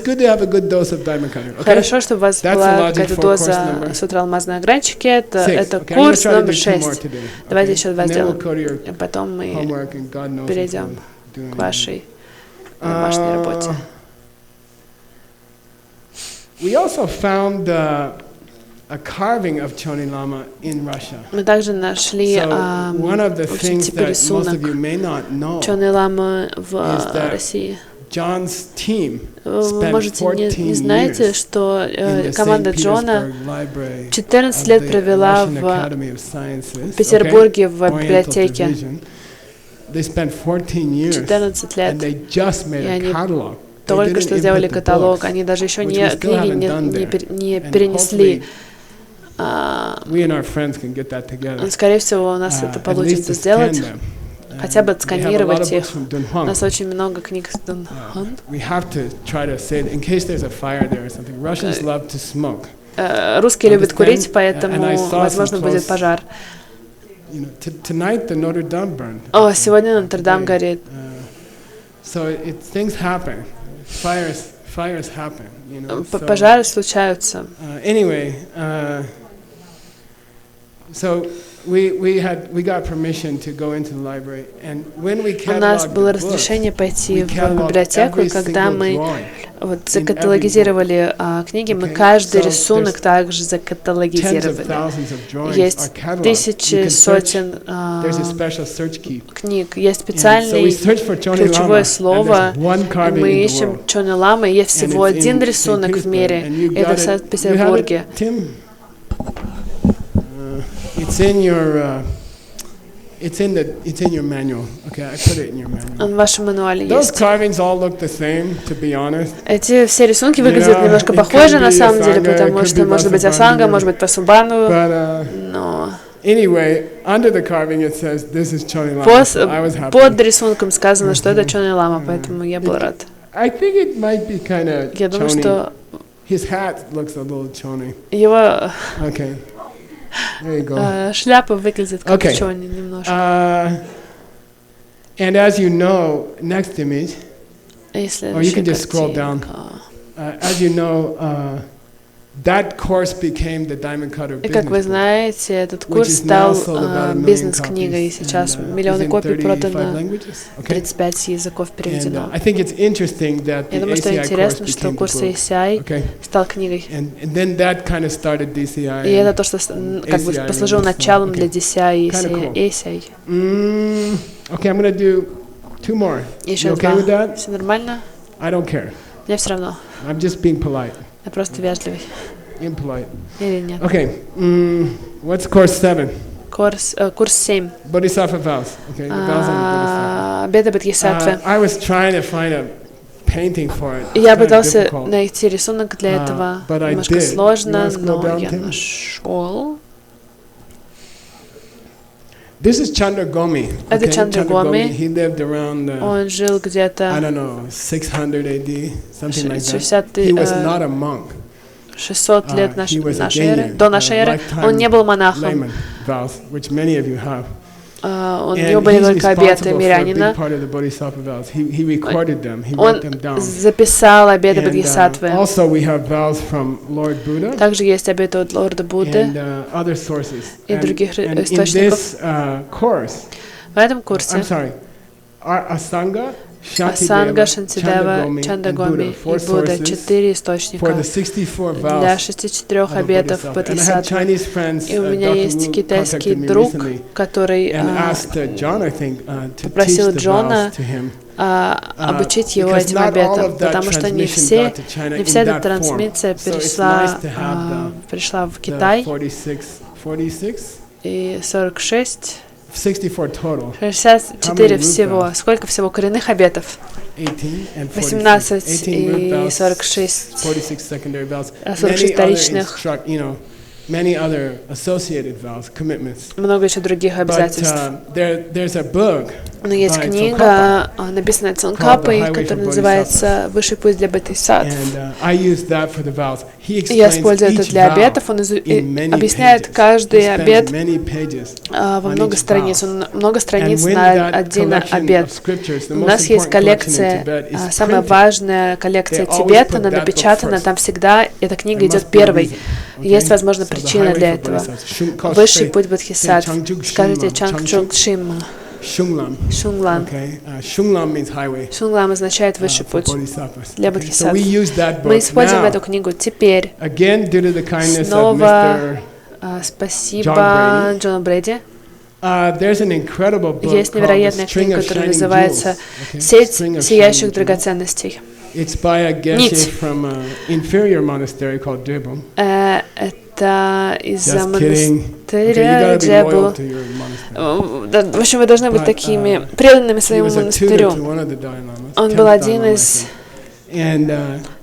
Хорошо, чтобы у вас была какая-то доза сутра алмазной огранчики. Это курс номер 6. Давайте еще 2 сделаем. И потом мы перейдем к вашей домашней работе. We also found a carving of Choni Lama in Russia. Мы также нашли очень типа рисунок Чони Ламы в России. Вы, можете, не знаете, что команда Джона 14 лет провела в Петербурге в библиотеке. 14 лет. И они только что сделали каталог. Они даже еще книги не перенесли. Скорее всего, у нас это получится сделать. Хотя бы отсканировать их. У нас очень много книг с Дунхан. Русские любят курить, поэтому, возможно, будет пожар. О, сегодня Нотр-Дам горит. Пожары случаются. У нас было разрешение пойти в библиотеку, и когда мы закаталогизировали книги, мы каждый рисунок также закаталогизировали. Есть тысячи, сотен книг. Есть специальное ключевое слово. Мы ищем Чони Лама, и есть всего один рисунок в мире. Это в Санкт-Петербурге. It's in your manual. Okay, I put it in your manual. В вашем мануале есть. Those carvings all look the same, to be honest. Эти все рисунки выглядят немножко похожи на самом деле, потому что может быть асанга, может быть пасубану, но anyway, under the carving it says this is Choni Lama. Под рисунком сказано, что это Чони Лама, поэтому я был рад. I think it might be kind of Я думаю, что his hat looks a little Choni. Его Okay. шляпа выглядит как Чони немножко. And as you know, next image, or you can just scroll down. As you know, That course became the Diamond Cutter И как вы знаете, этот курс стал бизнес-книгой. Сейчас миллионы копий продано, 35 языков переведено. Я думаю, что интересно, что курс ACI стал книгой. И это то, что как бы послужило началом для DCI и ACI. Okay, I'm going to do 2 more. Еще you okay with that? Все нормально? I don't care. Мне все равно. I'm just being polite. Я просто вежливый. Impolite. Или нет? Okay. What's course 7? Курс 7. Bodhisattva vows. Okay. The vows on the Bodhisattva. Беда Бодхисаттвы. I was trying to find a painting for it. Я пытался найти рисунок для этого. Немножко сложно, но я нашел. This is Chandra Gomi. Это Chandra Gomi. He lived around, Он жил где-то, I don't know, 600 AD, something like that. He was not a monk. 600 лет до нашей эры. Он не был монахом. Which many of you have. У него были только обеты мирянина. Он записал обеты Бодхисаттвы. Также есть обеты от Лорда Будды и других источников. В этом курсе Асанга, Шантидева, Чандагоми и Будда — 4 источника для 64 обетов Бодхисаттвы. И у меня есть китайский друг, который попросил Джона обучить его этим обетам, потому что не вся эта трансмиссия пришла в Китай, и 46 64 всего. Сколько всего коренных обетов? 18 и 46 вторичных. Много еще других обязательств. Но есть книга, написанная Цанкапой, которая называется «Высший путь для бодхисаттв». Я использую это для обетов. Он объясняет каждый обет во много страниц. Много страниц на один обет. У нас есть коллекция, самая важная коллекция Тибета, она напечатана, там всегда эта книга идет первой. Есть, возможно, причина для этого. Высший путь бодхисаттв. Скажите Чангчунгшим. Шунглам. Шунглам означает высший путь для бодхисаттв. Мы используем эту книгу теперь. Снова спасибо Джону Брэди. Есть невероятная книга, которая называется «Сеть сияющих драгоценностей». Нить. Это из-за монастыря Джебу. В общем, вы должны быть такими преданными своему монастырю. Он был один из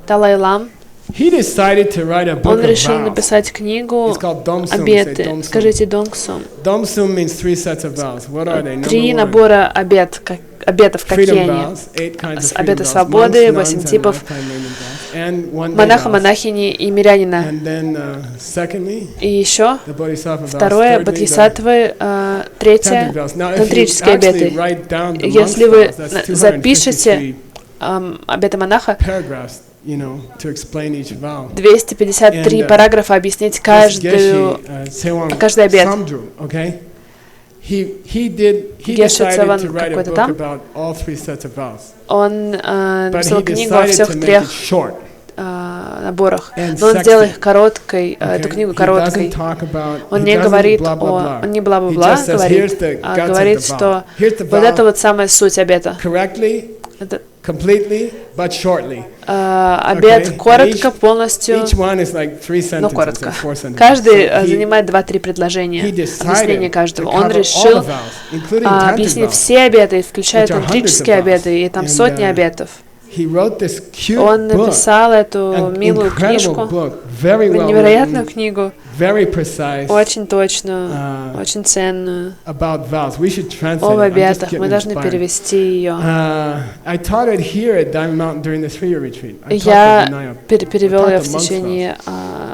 Далай-лам. Он решил написать книгу «Обеты». Скажите «Домсум». 3 набора обетов, какие они? Обеты свободы, 8 типов монаха, монахини и мирянина. И еще второе — бодхисаттвы, третье — тантрические обеты. Если вы запишете обеты монаха, 253 параграфа объяснить каждый обет. Геше Цеван какой-то там, он написал книгу о всех 3 наборах, но он сделал их короткой, эту книгу короткой. Он не говорит он не бла-бла-бла говорит, а говорит, что вот это вот самая суть обета. Обет коротко, полностью, но коротко. Каждый занимает 2-3 предложения, объяснение каждого. Он решил объяснить все обеты, включая тантрические обеты, и там сотни обетов. Он написал эту милую книжку, невероятную книгу, очень точную, очень ценную, об обетах. Мы должны перевести ее. Я перевел ее в течение,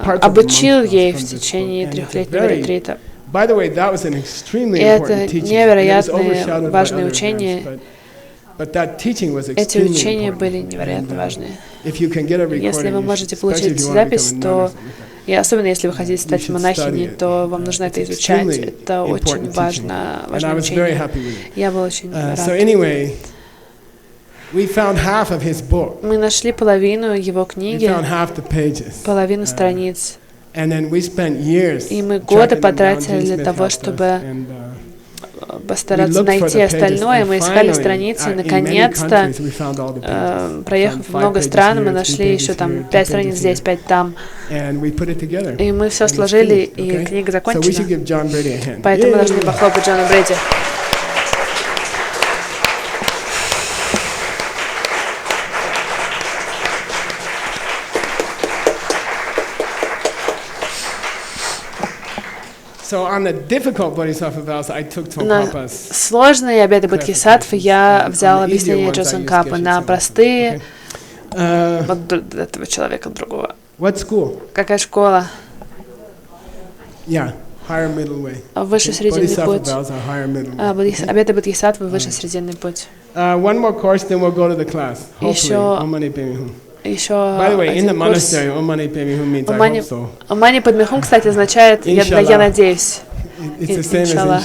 обучил ей в течение 3-летнего ретрита. И это невероятное важное учение. Эти учения были невероятно важные. Если вы можете получить запись, то И особенно если вы хотите стать монахиней, то вам нужно это изучать. Это очень важное учение. Я был очень рад. Мы нашли половину его книги, половину страниц. И мы годы потратили для того, чтобы постараться найти остальное. Мы искали страницы, и наконец-то, проехав много стран, мы нашли еще там 5 страниц здесь, 5 там. И мы все сложили, и книга закончена. Поэтому мы должны похлопать Джону Брэди. На сложные обеты Бодхисаттвы я взял объяснение Джосен Капа. На простые вот этого человека другого. Какая школа? Высший срединный путь. Обеты Бодхисаттвы — высший срединный путь. Еще один курс. Умани Падме-Хум, кстати, означает «я надеюсь». Иншалла.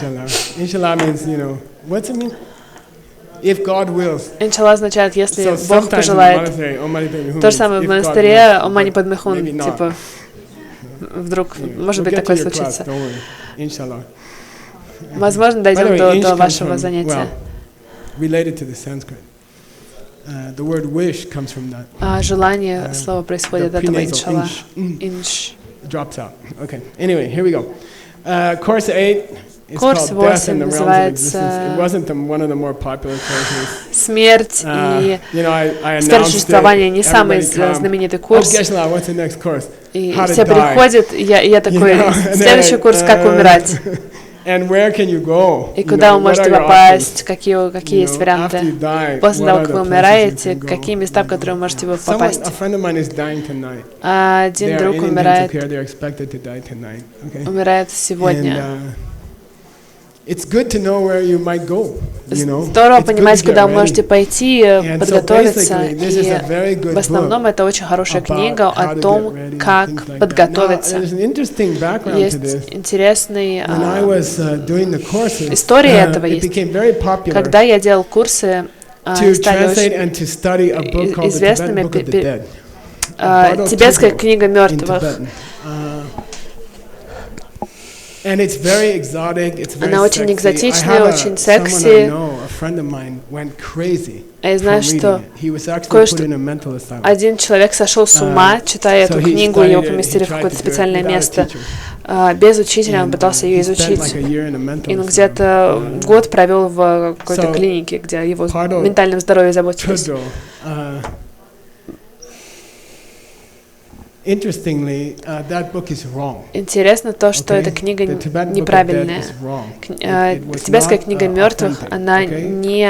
Иншалла означает «если Бог пожелает». То же самое в монастыре Умани Падме-Хум, типа, вдруг, может быть, такое случится. Возможно, дойдем до вашего занятия. The word wish comes from that. Желание, слово происходит от этого иншалла. Drops out. Okay. Anyway, here we go. Course 8 is Курс called Death 8 and the Realms of называется Existence. It wasn't one of the more popular courses. Смерть и сфера существования, не самый знаменитый курс. И все приходят, и я такой, следующий курс «Как умирать». И куда вы можете попасть, какие есть варианты. После того, как вы умираете, какие места, в которые вы можете попасть. Один друг умирает сегодня. Здорово понимать, куда вы можете пойти, подготовиться. И в основном это очень хорошая книга о том, как подготовиться. Есть интересная история этого есть. Когда я делал курсы, стали очень известными тибетская книга мертвых. Она очень экзотичная, очень секси. Я знаю, что один человек сошел с ума, читая эту книгу, его поместили в какое-то специальное место. Без учителя он пытался ее изучить. И он где-то год провел в какой-то клинике, где его ментальным здоровьем заботились. Интересно то, что эта книга неправильная. Тибетская книга мертвых, она не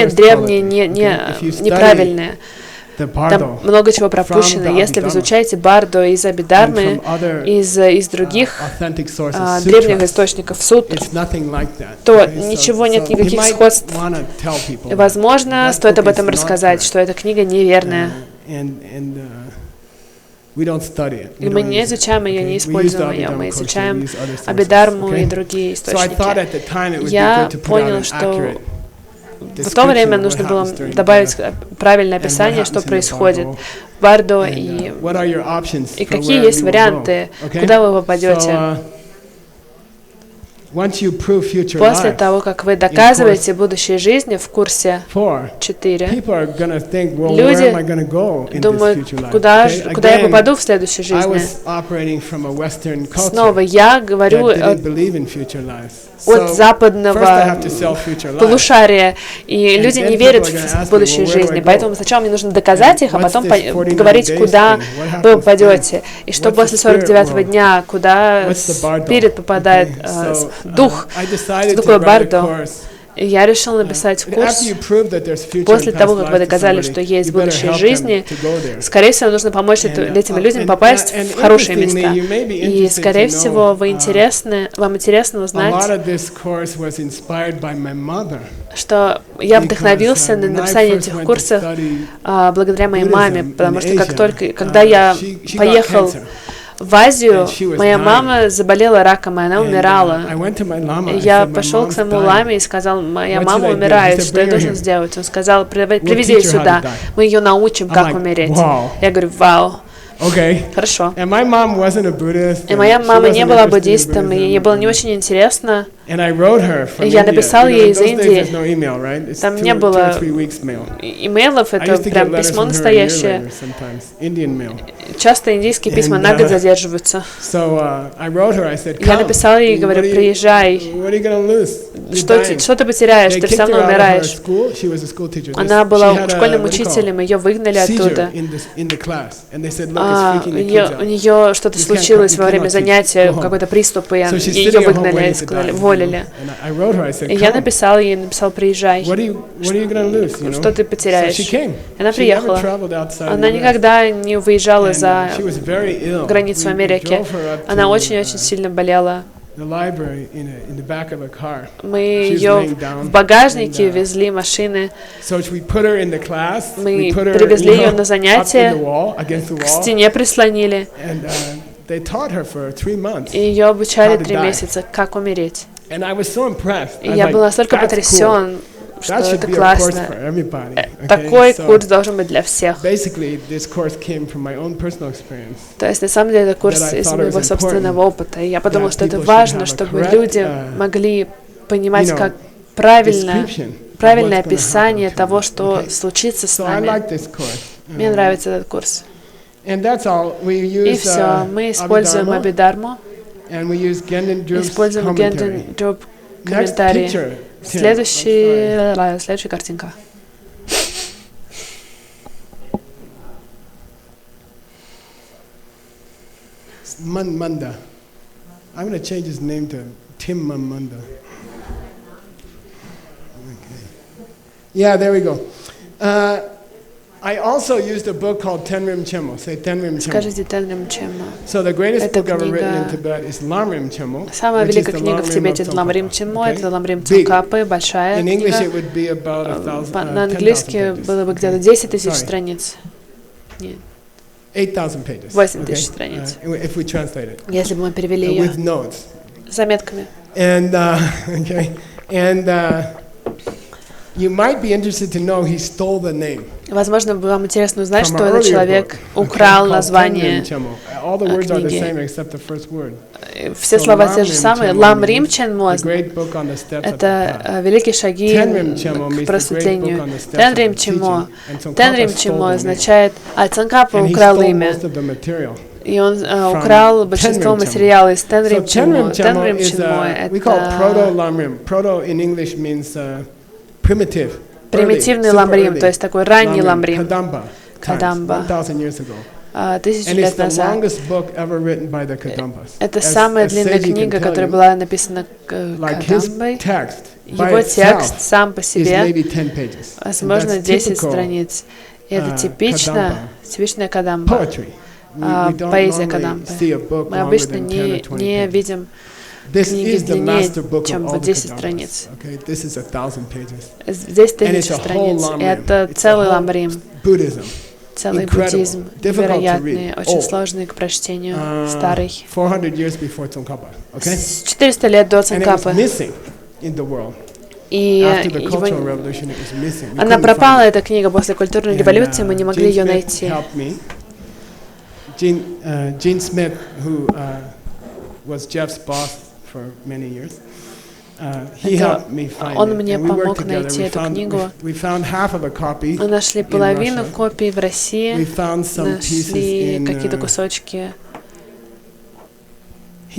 древняя, неправильная. Там много чего пропущено. Если вы изучаете Бардо из Абхидхармы, из других древних источников сутр, то ничего нет, никаких сходств. Возможно, стоит об этом рассказать, что эта книга неверная. И мы не изучаем ее, не используем ее, мы изучаем Абхидхарму и другие источники. Я понял, что в то время нужно было добавить правильное описание, что происходит в Бардо, и какие есть варианты, куда вы попадете. После того, как вы доказываете будущей жизни в курсе 4, люди думают, куда я попаду в следующей жизни. Снова я говорю от западного полушария, и люди не верят в будущей жизни, поэтому сначала мне нужно доказать их, а потом говорить, куда вы попадете, и что после 49-го дня, куда спирит попадает, дух, что такое Бардо. И я решил написать курс. После того, как вы доказали, что есть будущее жизни, скорее всего, нужно помочь этим людям попасть в хорошие места. И, скорее всего, вам интересно узнать, что я вдохновился на написание этих курсов благодаря моей маме, потому что когда я поехал в Азию, моя мама заболела раком, и она умирала. И я пошел к своему ламе и сказал: моя мама умирает, что я должен сделать? Он сказал: привези ее сюда, мы ее научим, как умереть. Я говорю: вау. Хорошо. И моя мама не была буддистом, и ей было не очень интересно. И я написал ей из Индии. Там не было имейлов, это прям письмо настоящее. Часто индийские письма на год задерживаются. Я написал ей и говорю: приезжай. Что ты потеряешь? Ты все равно умираешь. Она была школьным учителем, ее выгнали оттуда. У нее что-то случилось во время занятия, какой-то приступ, и ее выгнали, сказали, уволили. И я написал ей, приезжай. Что ты потеряешь? И она приехала. Она никогда не выезжала за границу Америки. Она очень-очень сильно болела. Мы ее в багажнике везли машины. Мы привезли ее на занятия, к стене прислонили. И ее обучали 3 месяца, как умереть. И я был настолько потрясен, что это классно. Такой курс должен быть для всех. То есть, на самом деле, это курс из моего собственного опыта. И я подумал, что это важно, чтобы люди могли понимать, как правильное описание того, что случится с нами. Мне нравится этот курс. И все. Мы используем Абидарму, используем Генден Джоб комментарии. Следующая картинка. Manda. I'm going to change his name to Tim Manda. Okay. Yeah, there we go. I also used a book called Ten Rim Chemo. Say Ten Rim Chemo. Скажите Ten Rim Chemo. So the greatest book ever written in Tibet is Lam Rim Chemo. Самая великая книга в Тибете это Lam Rim Chemo, это Lam Rim Tsongkhapa, большая книга. In English it would be about 10,000. На английском было бы где-то 10 тысяч страниц. Нет. 8,000 pages. 8 тысяч страниц. If we translate it. Если бы мы перевели ее. With notes. С заметками. And you might be interested to know he stole the name. Возможно, вам интересно узнать, что этот человек украл название книги. Все слова те же самые. Лам Рим Ченмо — это великие шаги к просветлению. Тен Рим Чемо. Тен Рим Чемо означает, Цонкапа украл имя. И он украл большинство материала из Тен Рим Чемо. Тен Рим Чемо — это примитивный ламрим, то есть такой ранний ламрим, Кадамба, 1000 лет назад. Это самая длинная книга, которая была написана Кадамбой. Его текст сам по себе, возможно, 10 страниц. И это типичная Кадамба, поэзия Кадамбы. Мы обычно не видим книги длиннее, чем вот 10 страниц. Здесь 1000 страниц. И это целый ламрим, целый буддизм, невероятный, очень сложный к прочтению, старый. 400 лет до Цонкапы. И она пропала, эта книга, после культурной революции, мы не могли ее найти. Gene Smith, who was Jeff's boss for many years. Он мне помог найти эту книгу. Мы нашли половину копий в России, нашли какие-то кусочки. В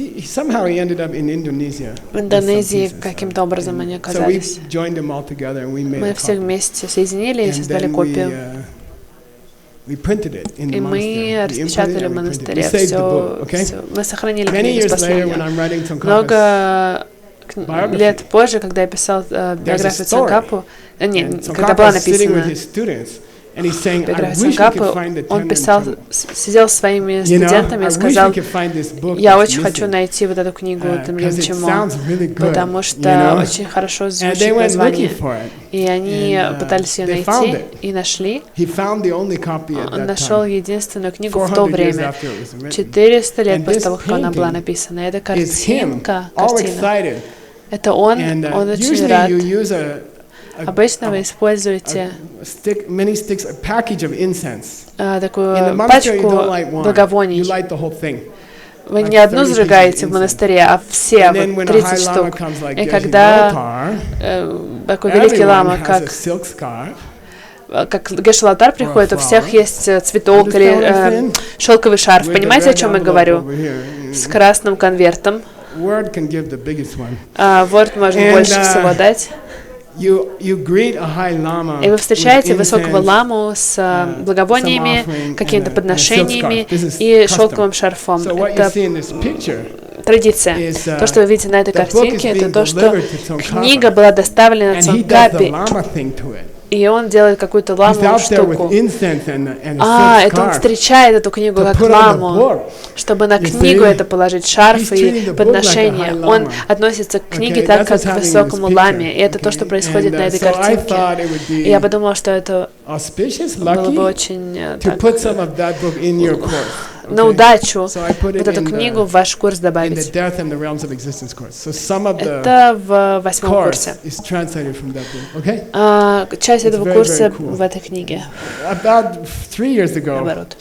Индонезии каким-то образом они оказались. Мы все вместе соединили и создали копию. И мы распечатали в монастыре все. Мы сохранили книгу с последнего. Много лет позже, когда я писал биографию Цангапу, когда была написана биография Цангапы, он писал, сидел с своими студентами и сказал: я очень хочу найти вот эту книгу «Lam Rim Чимо», потому что очень хорошо звучит название. И они пытались ее найти и нашли. Он нашел единственную книгу в то время, 400 лет после того, как она была написана. Это картина. Это он очень рад. Обычно вы используете такую пачку благовоний. Вы не одну зажигаете в монастыре, а все, вот 30 штук. И когда такой великий лама, как Гешалатар приходит, у всех есть цветок или шелковый шарф. Понимаете, о чем я говорю? С красным конвертом. Word может больше всего дать. И вы встречаете высокого ламу с благовониями, какими-то подношениями и шелковым шарфом. Это традиция. То, что вы видите на этой картинке, это то, что книга была доставлена Цангапе, и он делает какую-то ламу штуку. Это он встречает эту книгу как ламу, чтобы на книгу это положить шарф и подношение. Он относится к книге так, как к высокому ламе. И это то, что происходит на этой картинке. И я подумала, что это было бы очень на удачу вот эту книгу в ваш курс добавить. Это в 8-м курсе. Часть этого курса в этой книге. Наоборот.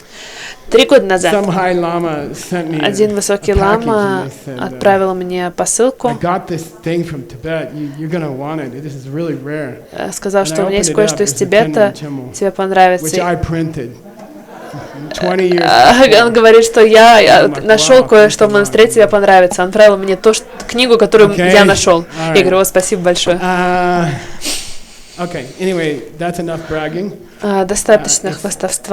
3 года назад один высокий лама отправил мне посылку, сказал, что у меня есть кое-что из Тибета, тебе понравится. Он говорит, что я нашел кое-что в монастыре, тебе понравится. Он отправил мне книгу, которую я нашел. Я говорю: о, спасибо большое. Достаточно хвастовства.